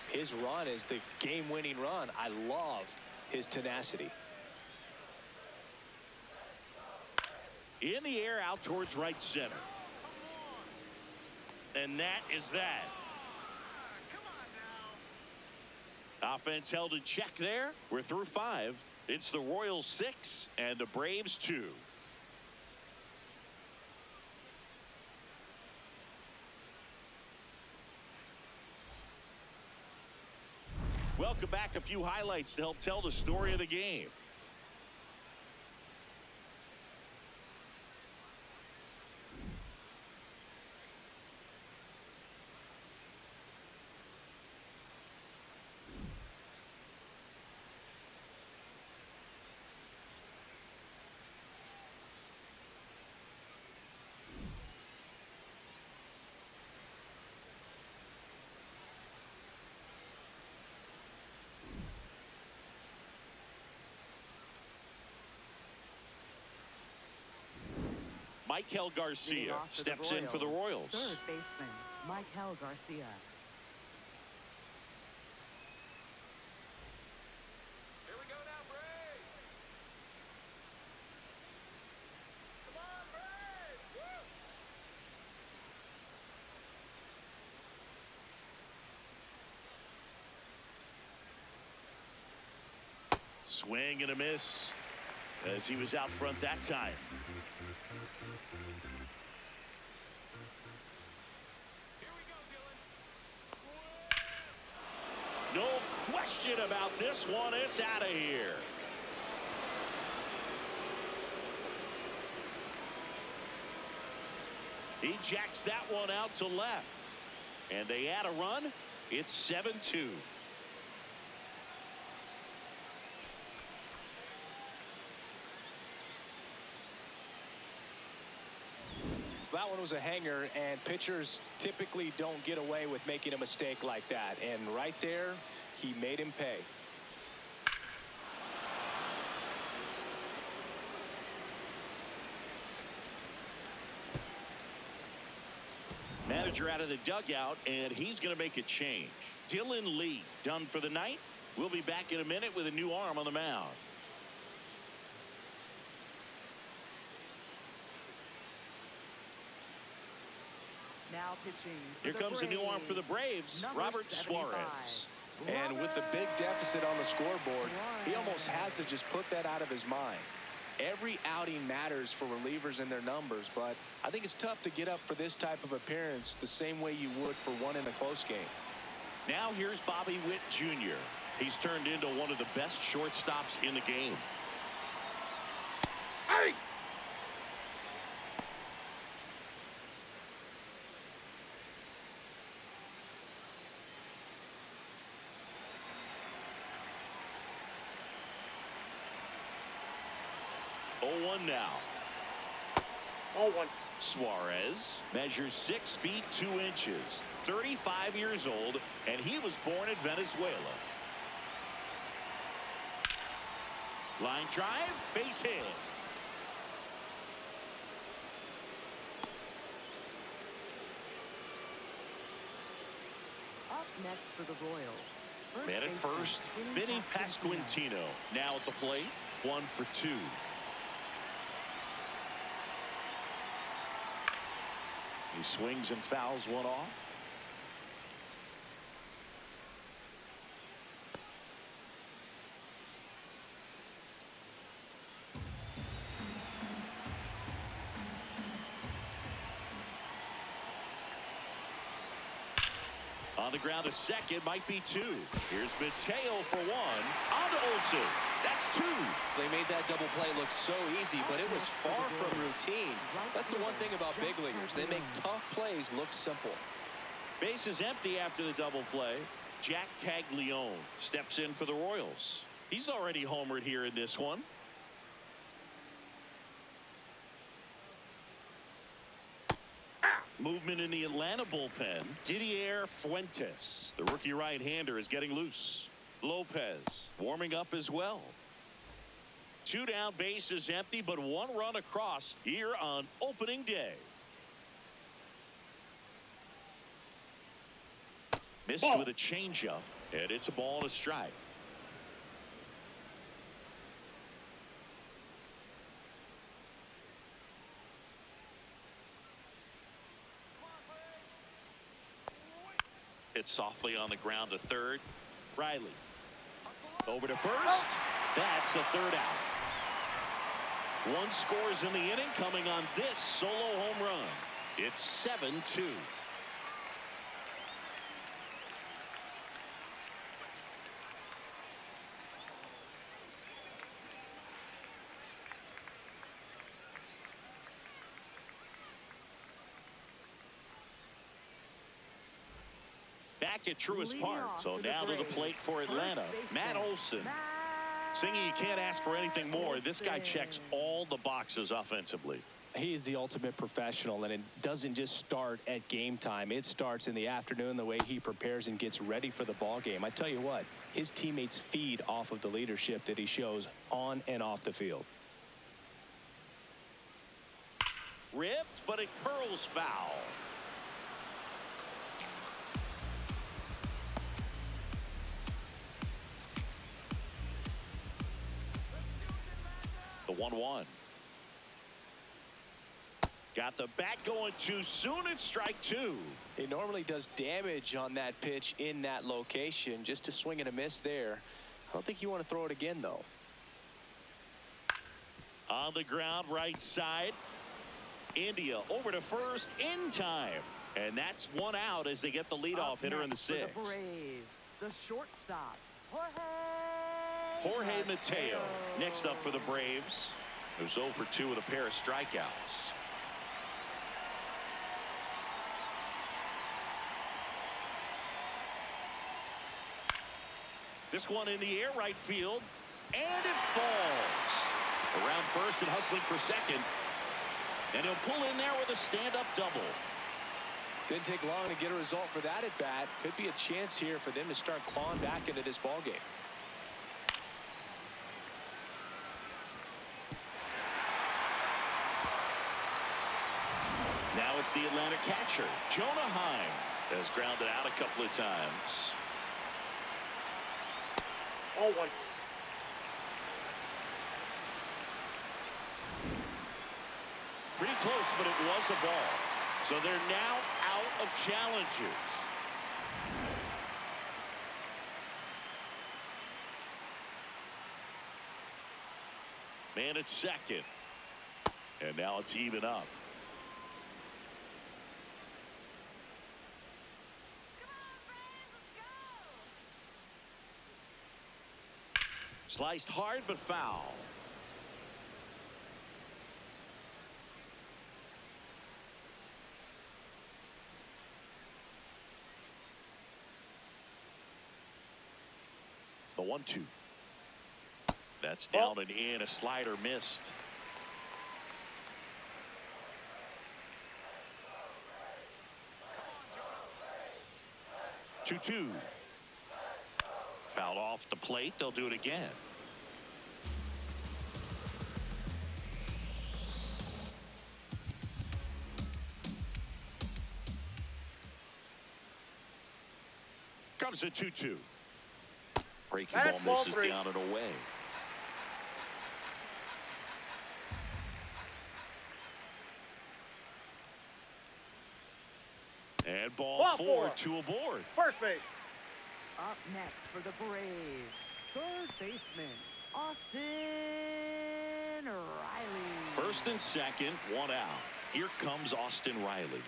his run is the game-winning run. I love his tenacity. In the air, out towards right center. And that is that. Offense held in check there. We're through 5. It's the Royals 6 and the Braves 2. Welcome back. A few highlights to help tell the story of the game. Michael Garcia steps in for the Royals. Third baseman, Michael Garcia. Here we go now, Braves. Come on, Braves. Woo! Swing and a miss as he was out front that time. Here we go, Dylan. No question about this one. It's out of here. He jacks that one out to left. And they add a run. It's 7-2. That one was a hanger, and pitchers typically don't get away with making a mistake like that. And right there, he made him pay. Manager out of the dugout, and he's going to make a change. Dylan Lee done for the night. We'll be back in a minute with a new arm on the mound. Now pitching. Here comes a new arm for the Braves, Number Robert 75. Suarez. And with the big deficit on the scoreboard, he almost has to just put that out of his mind. Every outing matters for relievers and their numbers, but I think it's tough to get up for this type of appearance the same way you would for one in a close game. Now here's Bobby Witt Jr. He's turned into one of the best shortstops in the game. Hey! Oh, 1 now. 0-1. Suarez measures 6 feet 2 inches, 35 years old, and he was born in Venezuela. Line drive, base hit. Up next for the Royals. Man at baseman, first, Vinny Pasquantino. Now at the plate, 1 for 2. He swings and fouls one off. On the ground, a second, might be 2. Here's Mateo for 1. On to Olsen. That's 2. They made that double play look so easy, but it was far from routine. That's the one thing about big leaguers. They make tough plays look simple. Base is empty after the double play. Jack Caglione steps in for the Royals. He's already homered here in this one. Movement in the Atlanta bullpen. Didier Fuentes, the rookie right-hander, is getting loose. Lopez warming up as well. 2 down, base is empty, but 1 run across here on opening day. Missed Ball. with a changeup, and it's a ball and a strike. Hit softly on the ground to third. Riley over to first. That's the 3rd out. 1 scores in the inning, coming on this solo home run. It's 7-2. Back at Truist Park, so now to the plate for Atlanta, Matt Olson. Singy, you can't ask for anything more. This guy checks all the boxes offensively. He is the ultimate professional, and it doesn't just start at game time. It starts in the afternoon, the way he prepares and gets ready for the ball game. I tell you what, his teammates feed off of the leadership that he shows on and off the field. Ripped, but it curls foul. The 1-1. Got the bat going too soon. It's strike two. He normally does damage on that pitch in that location. Just a swing and a miss there. I don't think you want to throw it again, though. On the ground, right side. India over to first in time. And that's one out as they get the leadoff hitter in the sixth. The Braves, the shortstop, Jorge Mateo next up for the Braves. Who's 0 for 2 with a pair of strikeouts. This one in the air, right field, and it falls. Around first and hustling for second. And he'll pull in there with a stand-up double. Didn't take long to get a result for that at bat. Could be a chance here for them to start clawing back into this ball game. Now it's the Atlanta catcher, Jonah Heim, has grounded out a couple of times. 0-1. Pretty close, but it was a ball. So they're now out of challenges. Man at second. And now it's even up. Sliced hard but foul. The 1-2. That's down and in. A slider missed. Two. Fouled off the plate. They'll do it again. Comes the 2-2. Breaking ball misses down and away. And ball four, 2 aboard. First base. Up next for the Braves, third baseman, Austin Riley. First and second, 1 out. Here comes Austin Riley.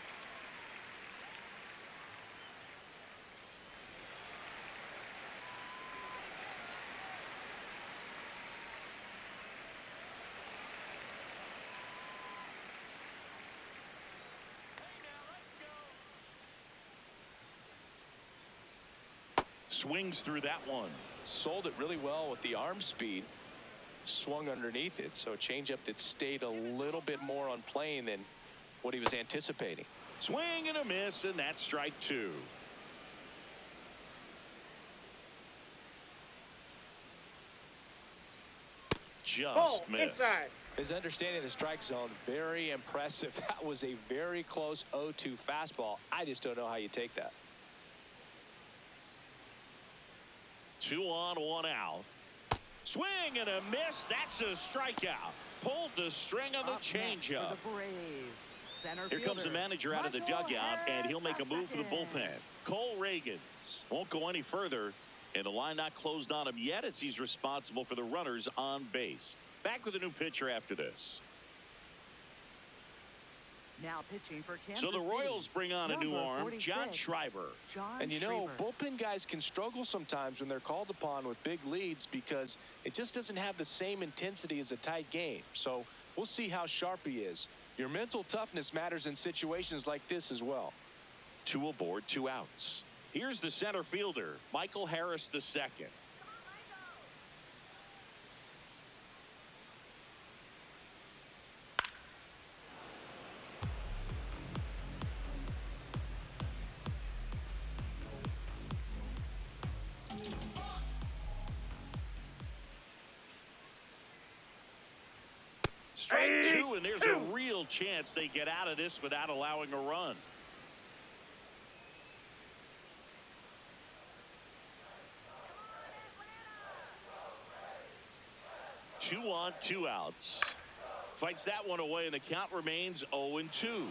Swings through that one. Sold it really well with the arm speed. Swung underneath it. So a changeup that stayed a little bit more on plane than what he was anticipating. Swing and a miss, and that's strike 2. Just missed. Inside. His understanding of the strike zone, very impressive. That was a very close 0-2 fastball. I just don't know how you take that. 2 on, 1 out. Swing and a miss. That's a strikeout. Pulled the string on the changeup. Here comes the manager out of the dugout, and he'll make a move for the bullpen. Cole Reagans won't go any further, and the line not closed on him yet as he's responsible for the runners on base. Back with a new pitcher after this. Now pitching for Kansas So the Royals City, bring on a new arm, 46, John Schreiber. And you know, bullpen guys can struggle sometimes when they're called upon with big leads because it just doesn't have the same intensity as a tight game. So we'll see how sharp he is. Your mental toughness matters in situations like this as well. 2 aboard, 2 outs. Here's the center fielder, Michael Harris II. Strike two, and there's a real chance they get out of this without allowing a run. 2 on, 2 outs. Fights that one away, and the count remains 0-2.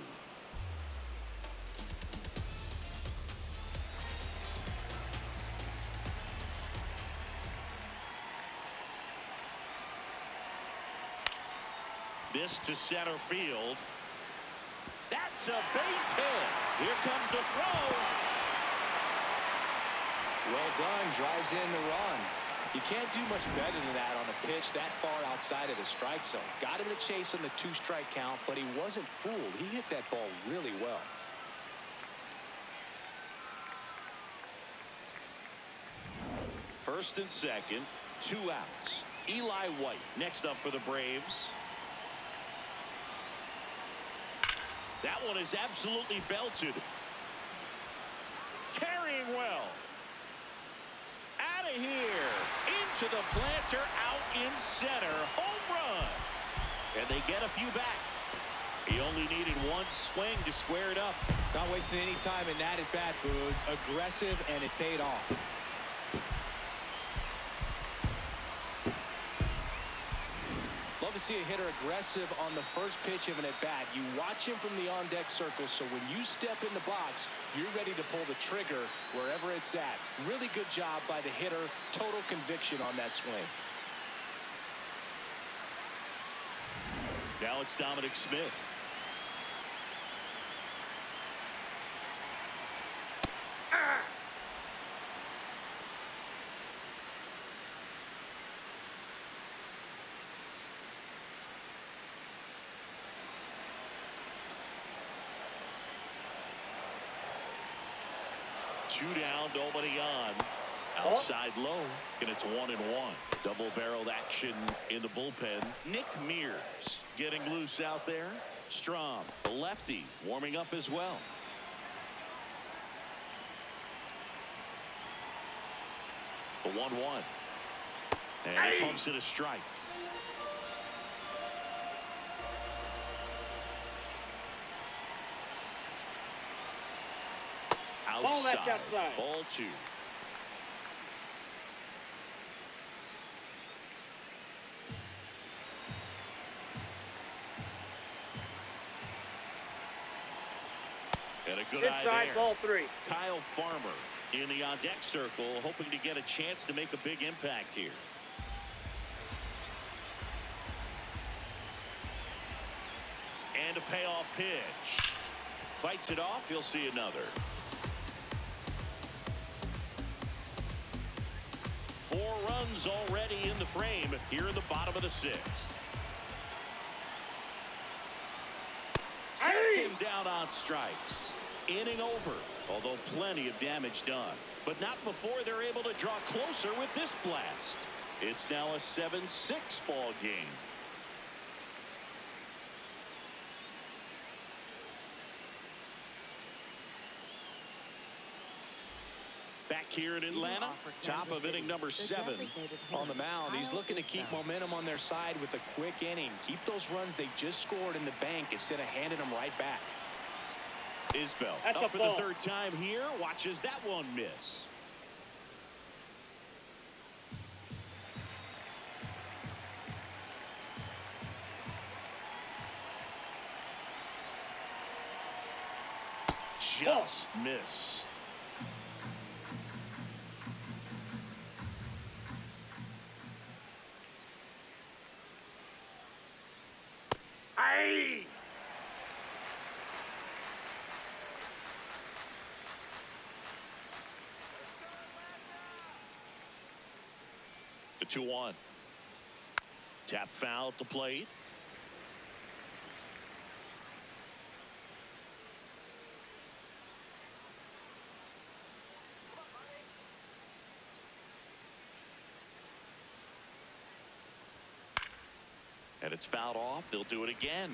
This to center field. That's a base hit. Here comes the throw. Well done. Drives in the run. You can't do much better than that on a pitch that far outside of the strike zone. Got him to chase on the 2-strike count, but he wasn't fooled. He hit that ball really well. First and second, 2 outs. Eli White next up for the Braves. That one is absolutely belted. Carrying well. Out of here. Into the planter, out in center. Home run. And they get a few back. He only needed one swing to square it up. Not wasting any time in that at bat, Boog. Aggressive, and it paid off. Love to see a hitter aggressive on the first pitch of an at-bat. You watch him from the on-deck circle, so when you step in the box, you're ready to pull the trigger wherever it's at. Really good job by the hitter. Total conviction on that swing. Now it's Dominic Smith. Two down, nobody on. Outside low, and it's 1-1. Double-barreled action in the bullpen. Nick Mears getting loose out there. Strom, the lefty, warming up as well. The 1-1. And he pumps it a strike. Ball, that's outside. Ball 2. And a good eye Inside, there. ball 3. Kyle Farmer in the on-deck circle, hoping to get a chance to make a big impact here. And a payoff pitch. Fights it off. He'll see another. 4 runs already in the frame here in the bottom of the 6th. Sets him down on strikes. Inning over, although plenty of damage done. But not before they're able to draw closer with this blast. It's now a 7-6 ball game. Back here in Atlanta, top of inning number 7. On the mound, he's looking to keep momentum on their side with a quick inning. Keep those runs they just scored in the bank instead of handing them right back. Isbell That's up a for ball. the 3rd time here. Watches that one miss. Just missed. Aye. The 2-1. Tap foul at the plate. And it's fouled off. They'll do it again.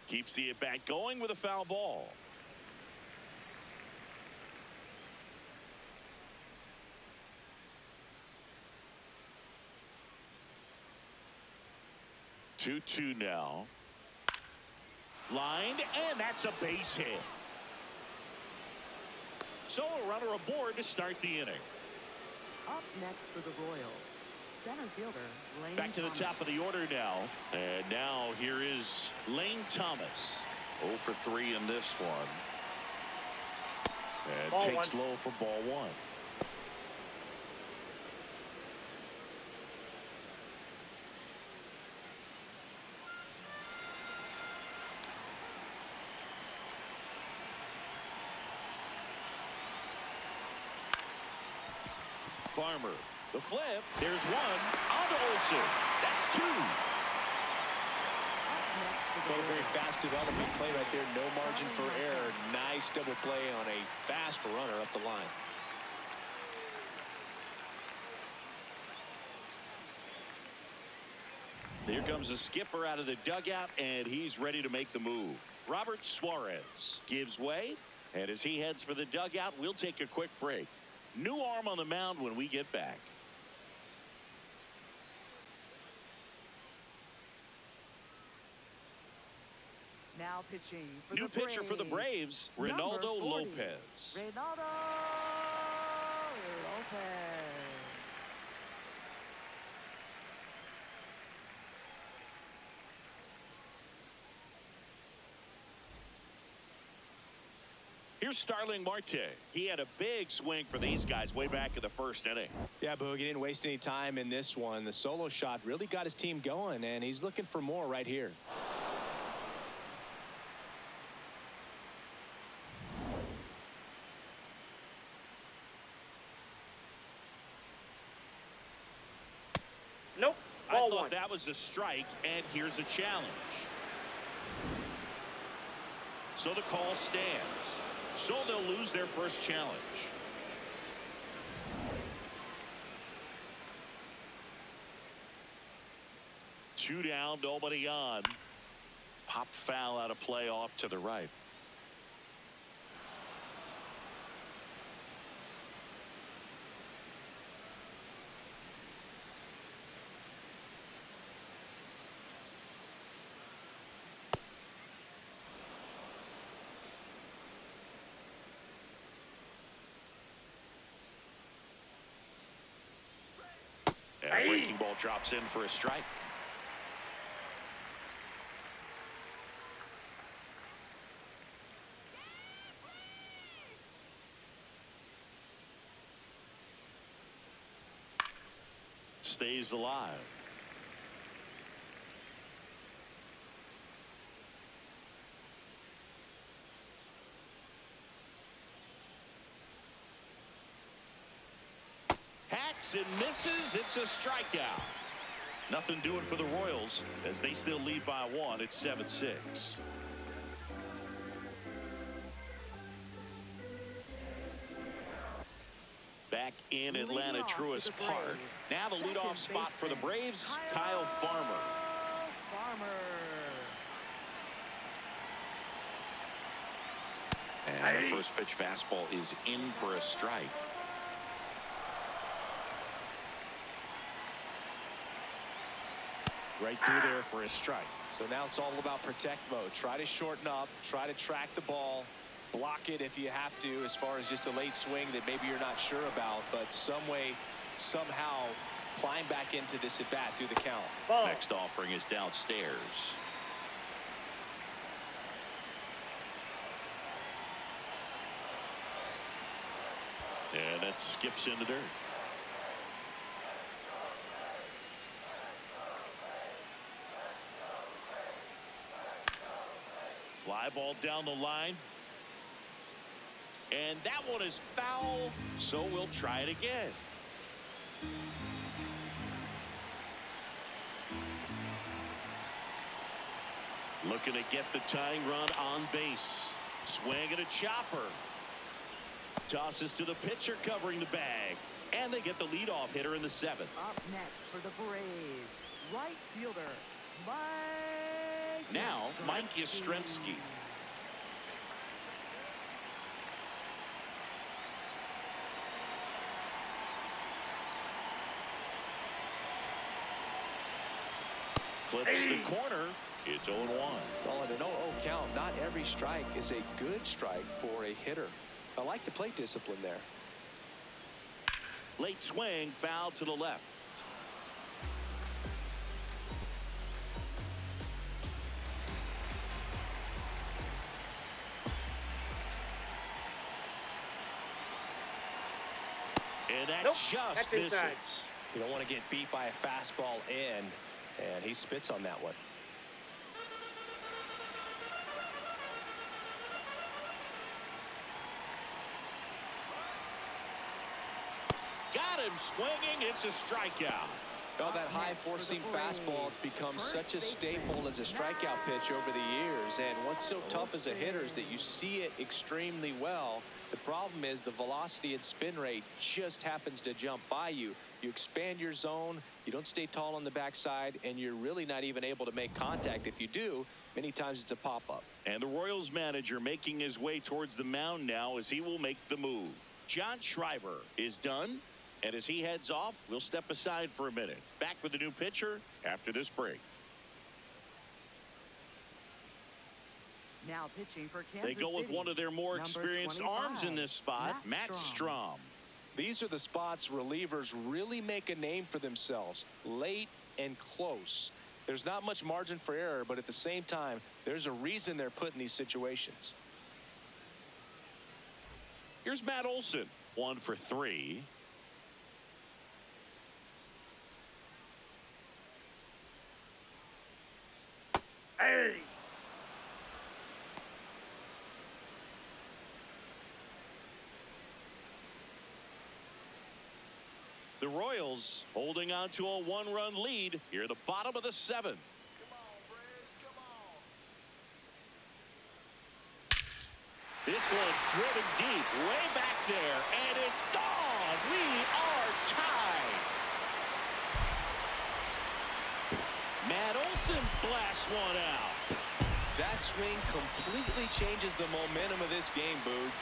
Keeps the at-bat going with a foul ball. Two now. Lined, and that's a base hit. So a runner aboard to start the inning. Up next for the Royals, center fielder Lane Back to the Thomas. top of the order now. And now here is Lane Thomas. 0 for 3 in this one. And Ball takes one. low for ball one. Farmer, the flip. There's one. On to Olsen. That's 2. Got a very fast development play right there. No margin for error. Nice double play on a fast runner up the line. Here comes the skipper out of the dugout, and he's ready to make the move. Robert Suarez gives way, and as he heads for the dugout, we'll take a quick break. New arm on the mound when we get back. Now pitching for New the pitcher for the Braves, Reynaldo Number 40, Lopez. Reynaldo Lopez. Here's Starling Marte. He had a big swing for these guys way back in the first inning. Yeah, Boog, he didn't waste any time in this one. The solo shot really got his team going, and he's looking for more right here. Nope. I Ball thought one. that was a strike, and here's a challenge. So the call stands. So they'll lose their first challenge. Two down, nobody on. Pop foul out of play off to the right. And breaking ball drops in for a strike. Stays alive. Hacks and misses. It's a strikeout. Nothing doing for the Royals as they still lead by 1. It's 7-6. Back in Atlanta Truist Park. Now the leadoff spot for the Braves, Kyle Farmer. And the first pitch fastball is in for a strike. Right through there for a strike. So now it's all about protect mode. Try to shorten up, try to track the ball, block it if you have to, as far as just a late swing that maybe you're not sure about, but some way, somehow climb back into this at bat through the count. Ball. Next offering is downstairs. And that skips into dirt. Fly ball down the line. And that one is foul, so we'll try it again. Looking to get the tying run on base. Swing and a chopper. Tosses to the pitcher covering the bag. And they get the leadoff hitter in the 7th. Up next for the Braves, right fielder Now, Mike Yastrzemski. Clips the corner. It's 0-1. Well, at an 0-0 count, not every strike is a good strike for a hitter. I like the plate discipline there. Late swing, foul to the left. And that just misses. You don't want to get beat by a fastball in, and he spits on that one. Got him swinging. It's a strikeout. Oh, that high four-seam fastball has become such a staple as a strikeout pitch over the years. And what's so tough as a hitter is that you see it extremely well. The problem is the velocity and spin rate just happens to jump by you. You expand your zone, you don't stay tall on the backside, and you're really not even able to make contact. If you do, many times it's a pop-up. And the Royals manager making his way towards the mound now as he will make the move. John Schreiber is done. And as he heads off, we'll step aside for a minute. Back with the new pitcher after this break. Now pitching for Kansas They go with City, one of their more experienced arms in this spot, Matt Strom. These are the spots relievers really make a name for themselves, late and close. There's not much margin for error, but at the same time, there's a reason they're put in these situations. Here's Matt Olson, 1 for 3. Hey! The Royals holding on to a 1-run lead here at the bottom of the 7th. Come on, Braves, come on. This one driven deep, way back there, and it's gone. We are tied. Matt Olson blasts one out. That swing completely changes the momentum of this game, Boog.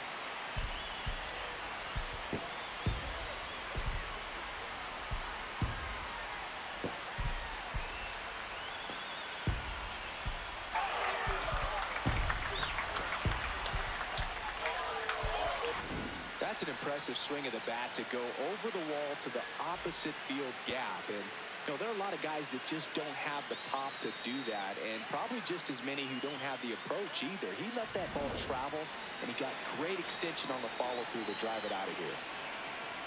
That's an impressive swing of the bat to go over the wall to the opposite field gap. And you know, there are a lot of guys that just don't have the pop to do that, and probably just as many who don't have the approach either. He let that ball travel, and he got great extension on the follow-through to drive it out of here.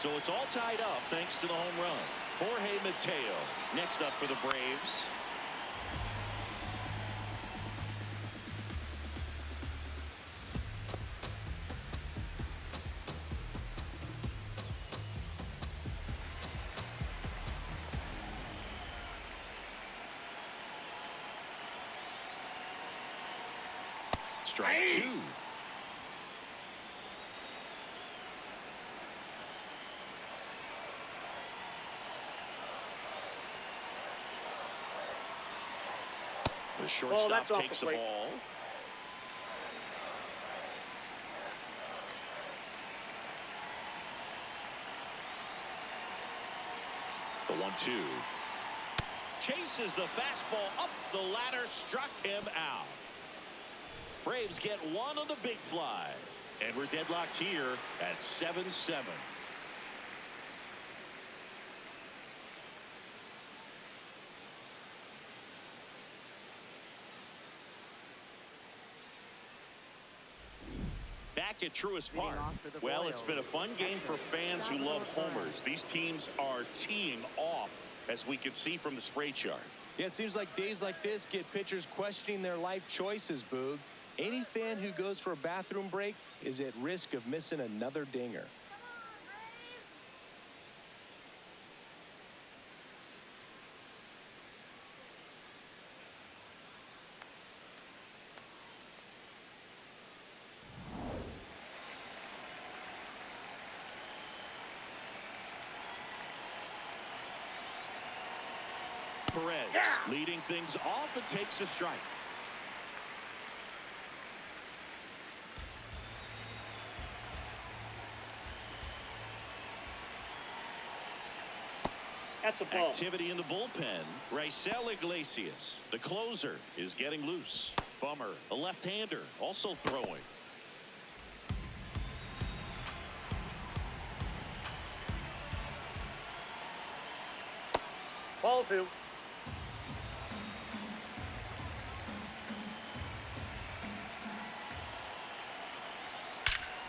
So it's all tied up thanks to the home run. Jorge Mateo next up for the Braves. Strike 2. The shortstop takes the ball. The 1-2. Chases the fastball up the ladder, struck him out. Braves get one on the big fly, and we're deadlocked here at 7-7. Back at Truist Park. Well, it's been a fun game for fans who love homers. These teams are teeing off, as we can see from the spray chart. Yeah, it seems like days like this get pitchers questioning their life choices, Boog. Any fan who goes for a bathroom break is at risk of missing another dinger. Perez leading things off and takes a strike. That's a ball. Activity in the bullpen. Raisel Iglesias, the closer, is getting loose. Bummer, a left-hander, also throwing. Ball two.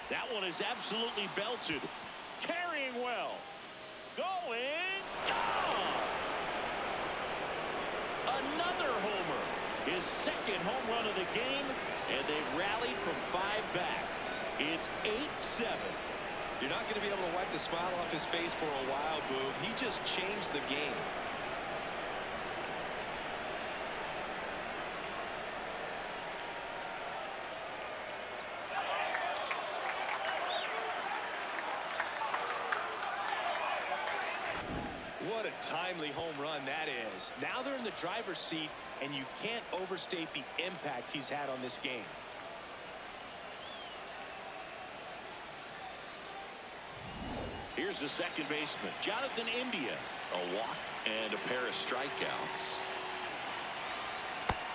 That one is absolutely belted. Carrying well. Going. Gone. Another homer. His second home run of the game, and they rallied from 5 back. It's 8-7. You're not going to be able to wipe the smile off his face for a while, Boog. He just changed the game. What a timely home run that is. Now they're in the driver's seat, and you can't overstate the impact he's had on this game. Here's the second baseman, Jonathan India. A walk and a pair of strikeouts.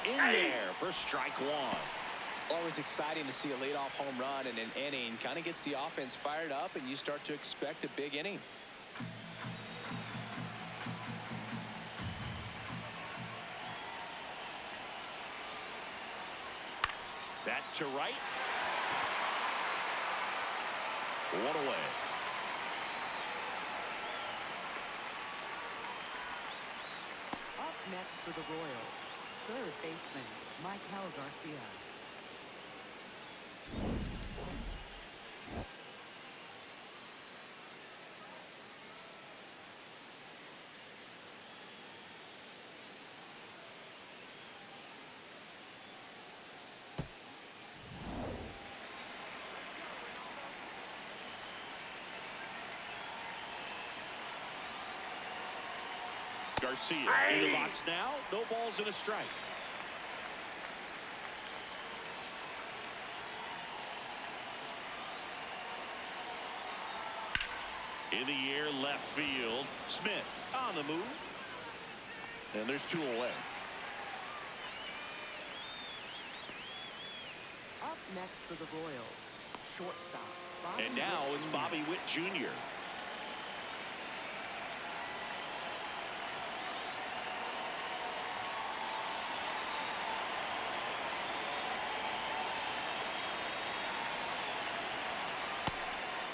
In there for strike one. Always exciting to see a leadoff home run in an inning. Kind of gets the offense fired up, and you start to expect a big inning. That to right. One away. Up next for the Royals, third baseman, Michael Garcia. Garcia in the box now. No balls and a strike. In the air, left field. Smith on the move. And there's 2 away. Up next for the Royals, shortstop, Bobby And now Witt it's Jr. Bobby Witt Jr.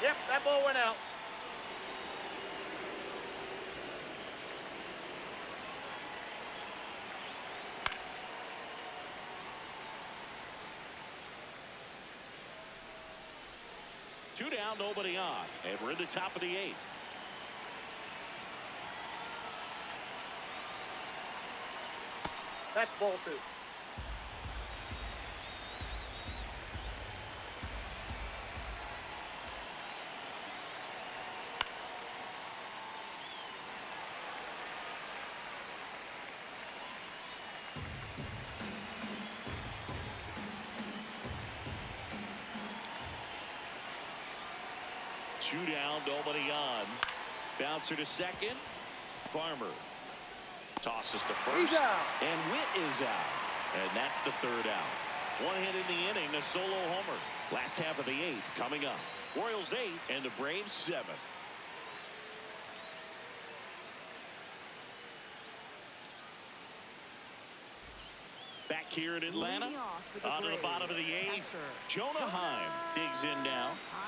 Yep, that ball went out. Two down, nobody on. And we're in the top of the 8th. That's ball two. Two down, nobody on. Bouncer to second. Farmer tosses to first. He's out. And Witt is out. And that's the 3rd out. One hit in the inning, a solo homer. Last half of the 8th coming up. Royals 8 and the Braves 7. Back here in Atlanta, Leading off for the on to the Braves, bottom of the 8th. catcher, Jonah Heim digs in now. Hi.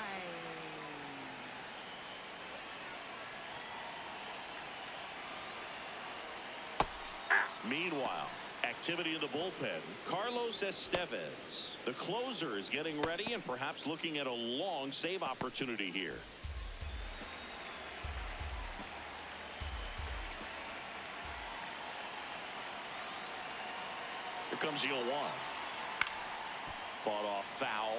Meanwhile, activity in the bullpen. Carlos Estevez, the closer, is getting ready and perhaps looking at a long save opportunity here. Here comes the 0-1. Fought off foul.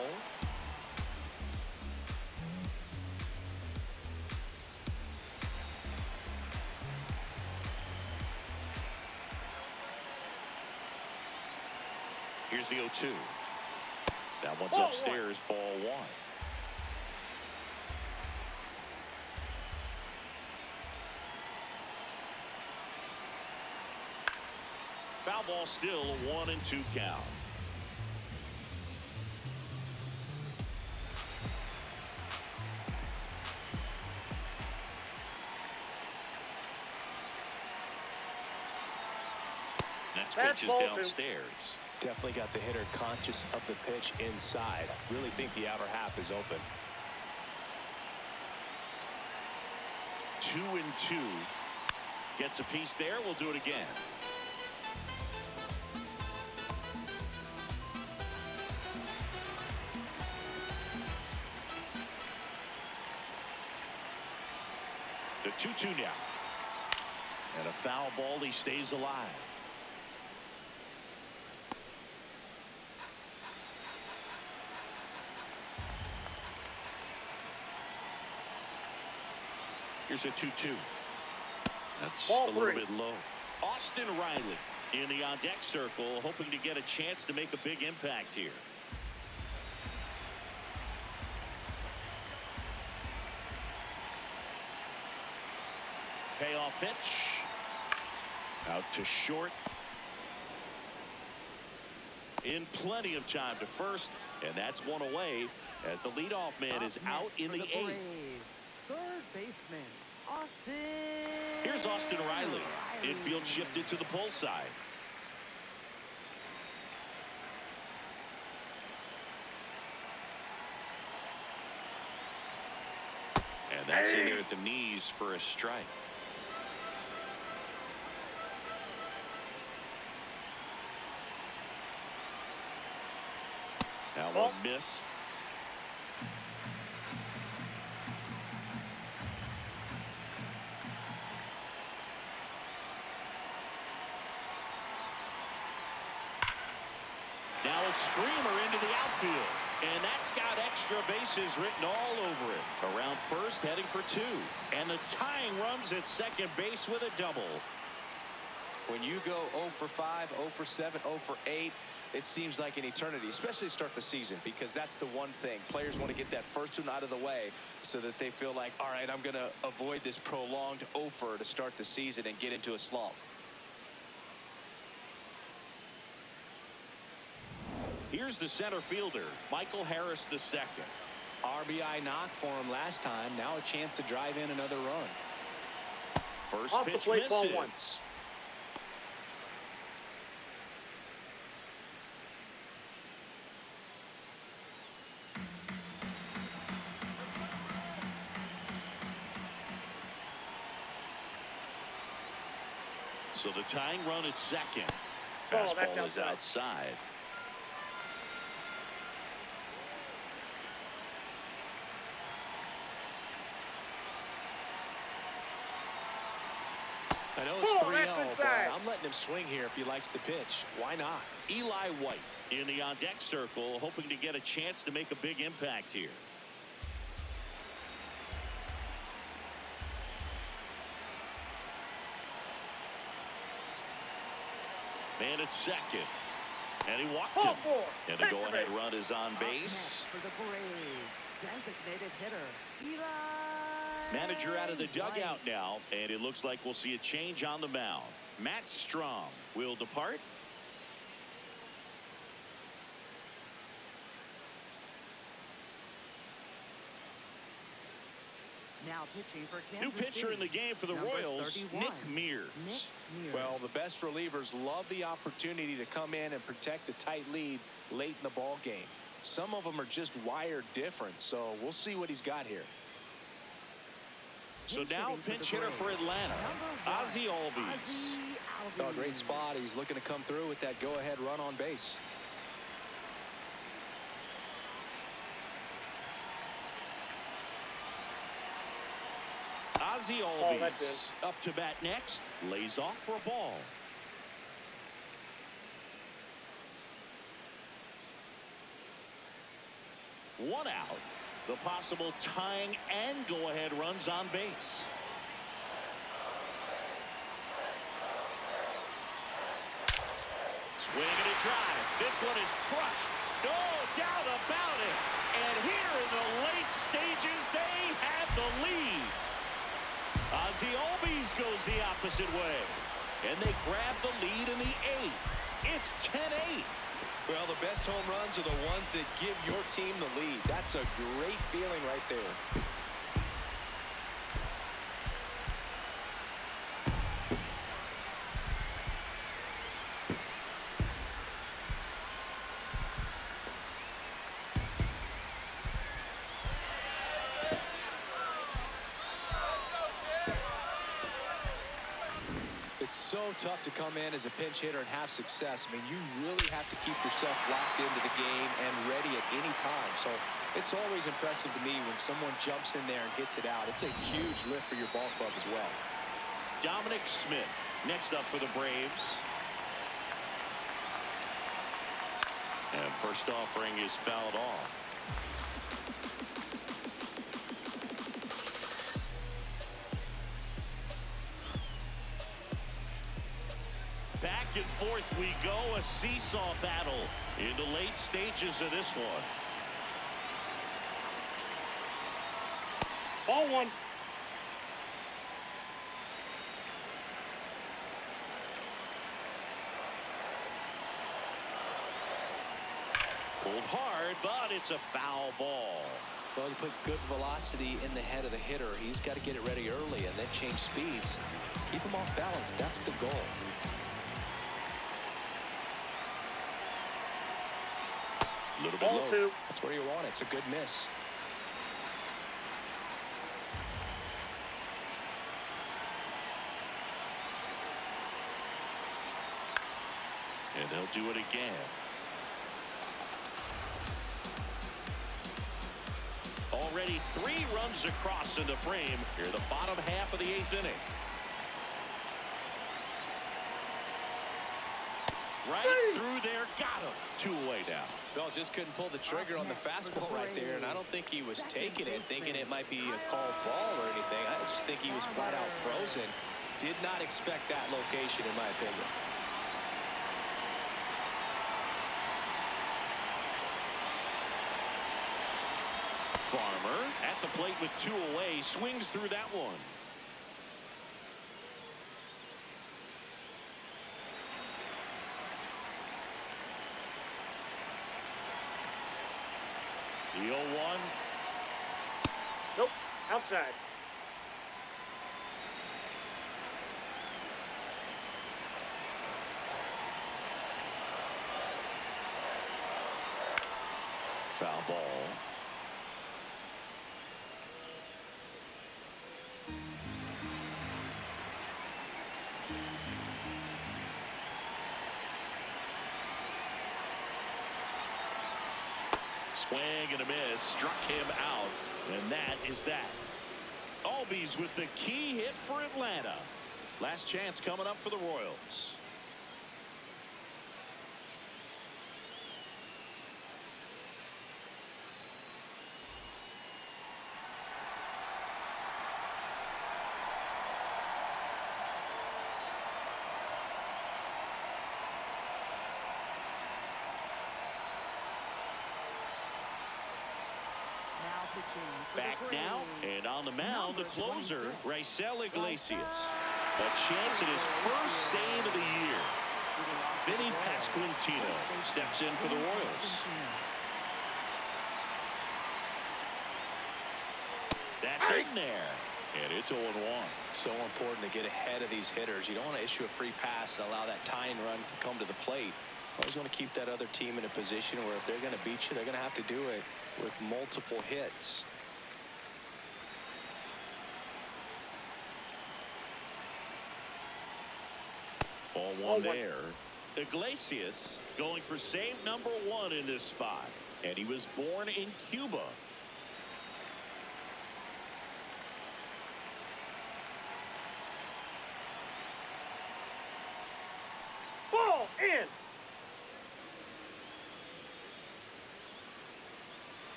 Here's the 0-2. That one's upstairs, ball one. Foul ball still, a 1-2 count. Next pitch is downstairs. Definitely got the hitter conscious of the pitch inside. Really think the outer half is open. 2-2. Gets a piece there. We'll do it again. The 2-2 now. And a foul ball. He stays alive. Here's a 2-2. That's ball a little three. bit low. Austin Riley in the on-deck circle, hoping to get a chance to make a big impact here. Payoff pitch. Out to short. In plenty of time to first, and that's one away as the leadoff man is out in the eighth. Third baseman, Austin. Here's Austin Riley. Infield shifted to the pull side. And that's in there at the knees for a strike. That one missed. Now a screamer into the outfield. And that's got extra bases written all over it. Around first, heading for two. And the tying runs at second base with a double. When you go 0 for 5, 0 for 7, 0 for 8, it seems like an eternity, especially to start the season, because that's the one thing. Players want to get that first one out of the way so that they feel like, all right, I'm going to avoid this prolonged 0 for to start the season and get into a slump. Here's the center fielder, Michael Harris II. RBI knock for him last time. Now a chance to drive in another run. First Off the pitch plate, ball one. misses. So the tying run at second. Oh, that's Fastball is outside. outside. I know it's Oh, 3-0, that's but inside. I'm letting him swing here if he likes the pitch. Why not? Eli White in the on-deck circle, hoping to get a chance to make a big impact here. Man at second. And he walked him. And the go-ahead run is on base. For the Braves, designated hitter, Eli. Manager out of the dugout White. now, and it looks like we'll see a change on the mound. Matt Strom will depart. Now pitching for New Kansas pitcher in the City, game for the number Royals, 31, Nick Mears. Nick Mears. Well, the best relievers love the opportunity to come in and protect a tight lead late in the ball game. Some of them are just wired different, so we'll see what he's got here. So now pinch hitter for Atlanta, Ozzie Albies. Oh, great spot. He's looking to come through with that go-ahead run on base. Ozzie Oh, that's Albies up to bat next, lays off for a ball. One out. The possible tying and go-ahead runs on base. Swing and a drive. This one is crushed. No doubt about it. And here in the late stages, they have the lead. Ozzie Albies goes the opposite way. And they grab the lead in the 8th. It's 10-8. Well, the best home runs are the ones that give your team the lead. That's a great feeling right there. It's so tough to come in as a pinch hitter and have success. I mean, you really have to keep yourself locked into the game and ready at any time. So it's always impressive to me when someone jumps in there and hits it out. It's a huge lift for your ball club as well. Dominic Smith next up for the Braves. And first offering is fouled off. Back and forth we go, a seesaw battle in the late stages of this one. Ball one. Pulled hard, but it's a foul ball. Well, you put good velocity in the head of the hitter. He's got to get it ready early and then change speeds. Keep him off balance. That's the goal. A little bit Ball low. two. That's where you want it. It's a good miss. And they'll do it again. Already 3 runs across in the frame here the bottom half of the 8th inning. Right through there, got him. 2 away now. Bell just couldn't pull the trigger on the fastball right there, and I don't think he was taking it, thinking it might be a called ball or anything. I just think he was flat out frozen. Did not expect that location, in my opinion. Farmer at the plate with 2 away, swings through that one. The 0-1. Nope. Outside. Foul ball. Swing and a miss, struck him out, and that is that. Albies with the key hit for Atlanta. Last chance coming up for the Royals. Back now, and on the mound, the closer, Raisel Iglesias. A chance at his first save of the year. Vinny Pasquantino steps in for the Royals. That's in there, and it's 0-1. So important to get ahead of these hitters. You don't want to issue a free pass and allow that tying run to come to the plate. Always want to keep that other team in a position where if they're going to beat you, they're going to have to do it with multiple hits. Ball one there. Iglesias going for save number 1 in this spot. And he was born in Cuba. Ball in.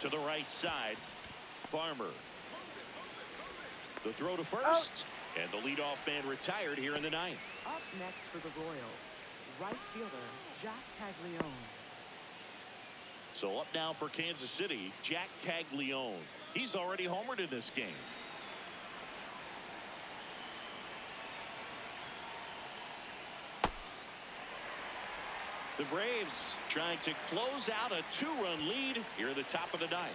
To the right side, Farmer. The throw to first. And the leadoff man retired here in the ninth. Up next for the Royals, right fielder Jack Caglione. So up now for Kansas City, Jack Caglione. He's already homered in this game. The Braves trying to close out a 2-run lead here at the top of the ninth.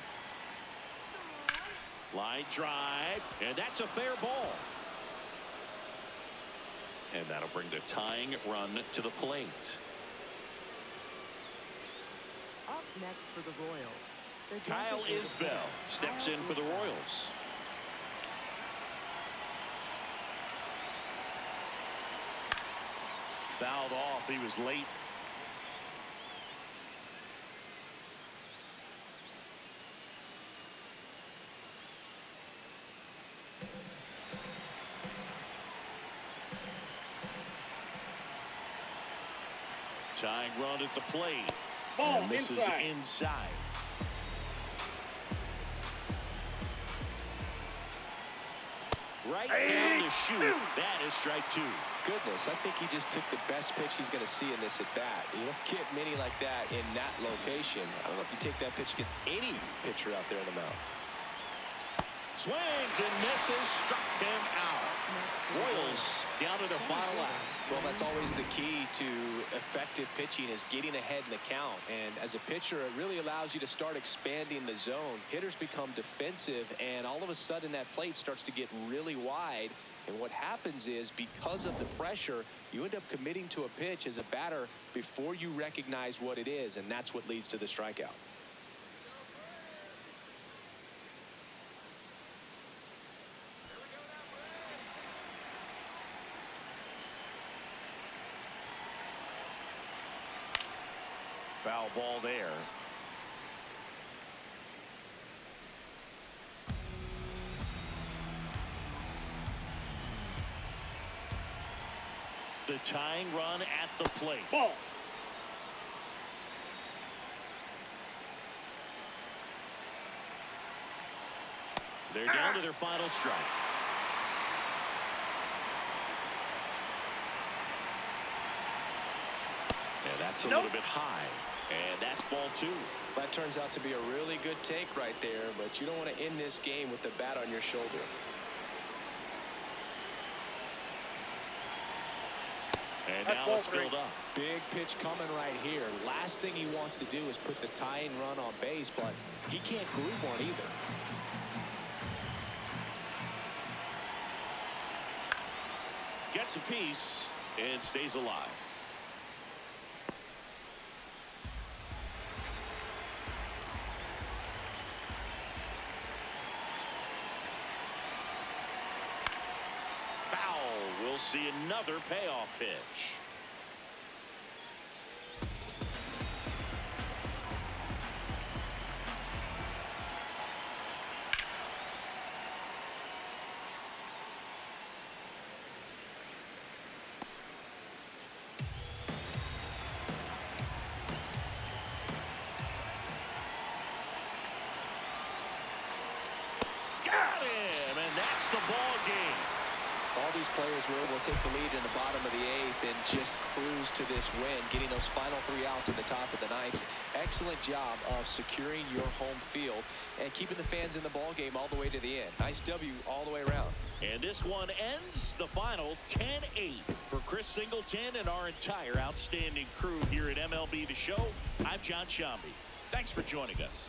Line drive, and that's a fair ball. And that'll bring the tying run to the plate. Up next for the Royals, the Kyle designated Isbell hitter, steps Kyle in for the Isbell. Royals. Fouled off. He was late. Tying run at the plate. Ball And misses inside. Right down the chute. That is strike 2. Goodness, I think he just took the best pitch he's going to see in this at bat. You don't get many like that in that location. I don't know if you take that pitch against any pitcher out there in the mound. Swings and misses, struck him out. Royals down to the final out. Well, that's always the key to effective pitching, is getting ahead in the count. And as a pitcher, it really allows you to start expanding the zone. Hitters become defensive, and all of a sudden that plate starts to get really wide. And what happens is, because of the pressure, you end up committing to a pitch as a batter before you recognize what it is, and that's what leads to the strikeout. Foul ball there. The tying run at the plate. Ball. They're down to their final strike. And that's a little bit high. And that's ball 2. That turns out to be a really good take right there, but you don't want to end this game with the bat on your shoulder. And That's now ball it's 3. filled up. Big pitch coming right here. Last thing he wants to do is put the tying run on base, but he can't groove one either. Gets a piece and stays alive. Foul. We'll see another payoff pitch. Got him, and that's the ball game. All these players were able to take the lead in the bottom of the 8th and just cruise to this win, getting those final 3 outs in the top of the 9th. Excellent job of securing your home field and keeping the fans in the ball game all the way to the end. Nice W all the way around. And this one ends the final 10-8 for Chris Singleton and our entire outstanding crew here at MLB The Show. I'm John Shambi. Thanks for joining us.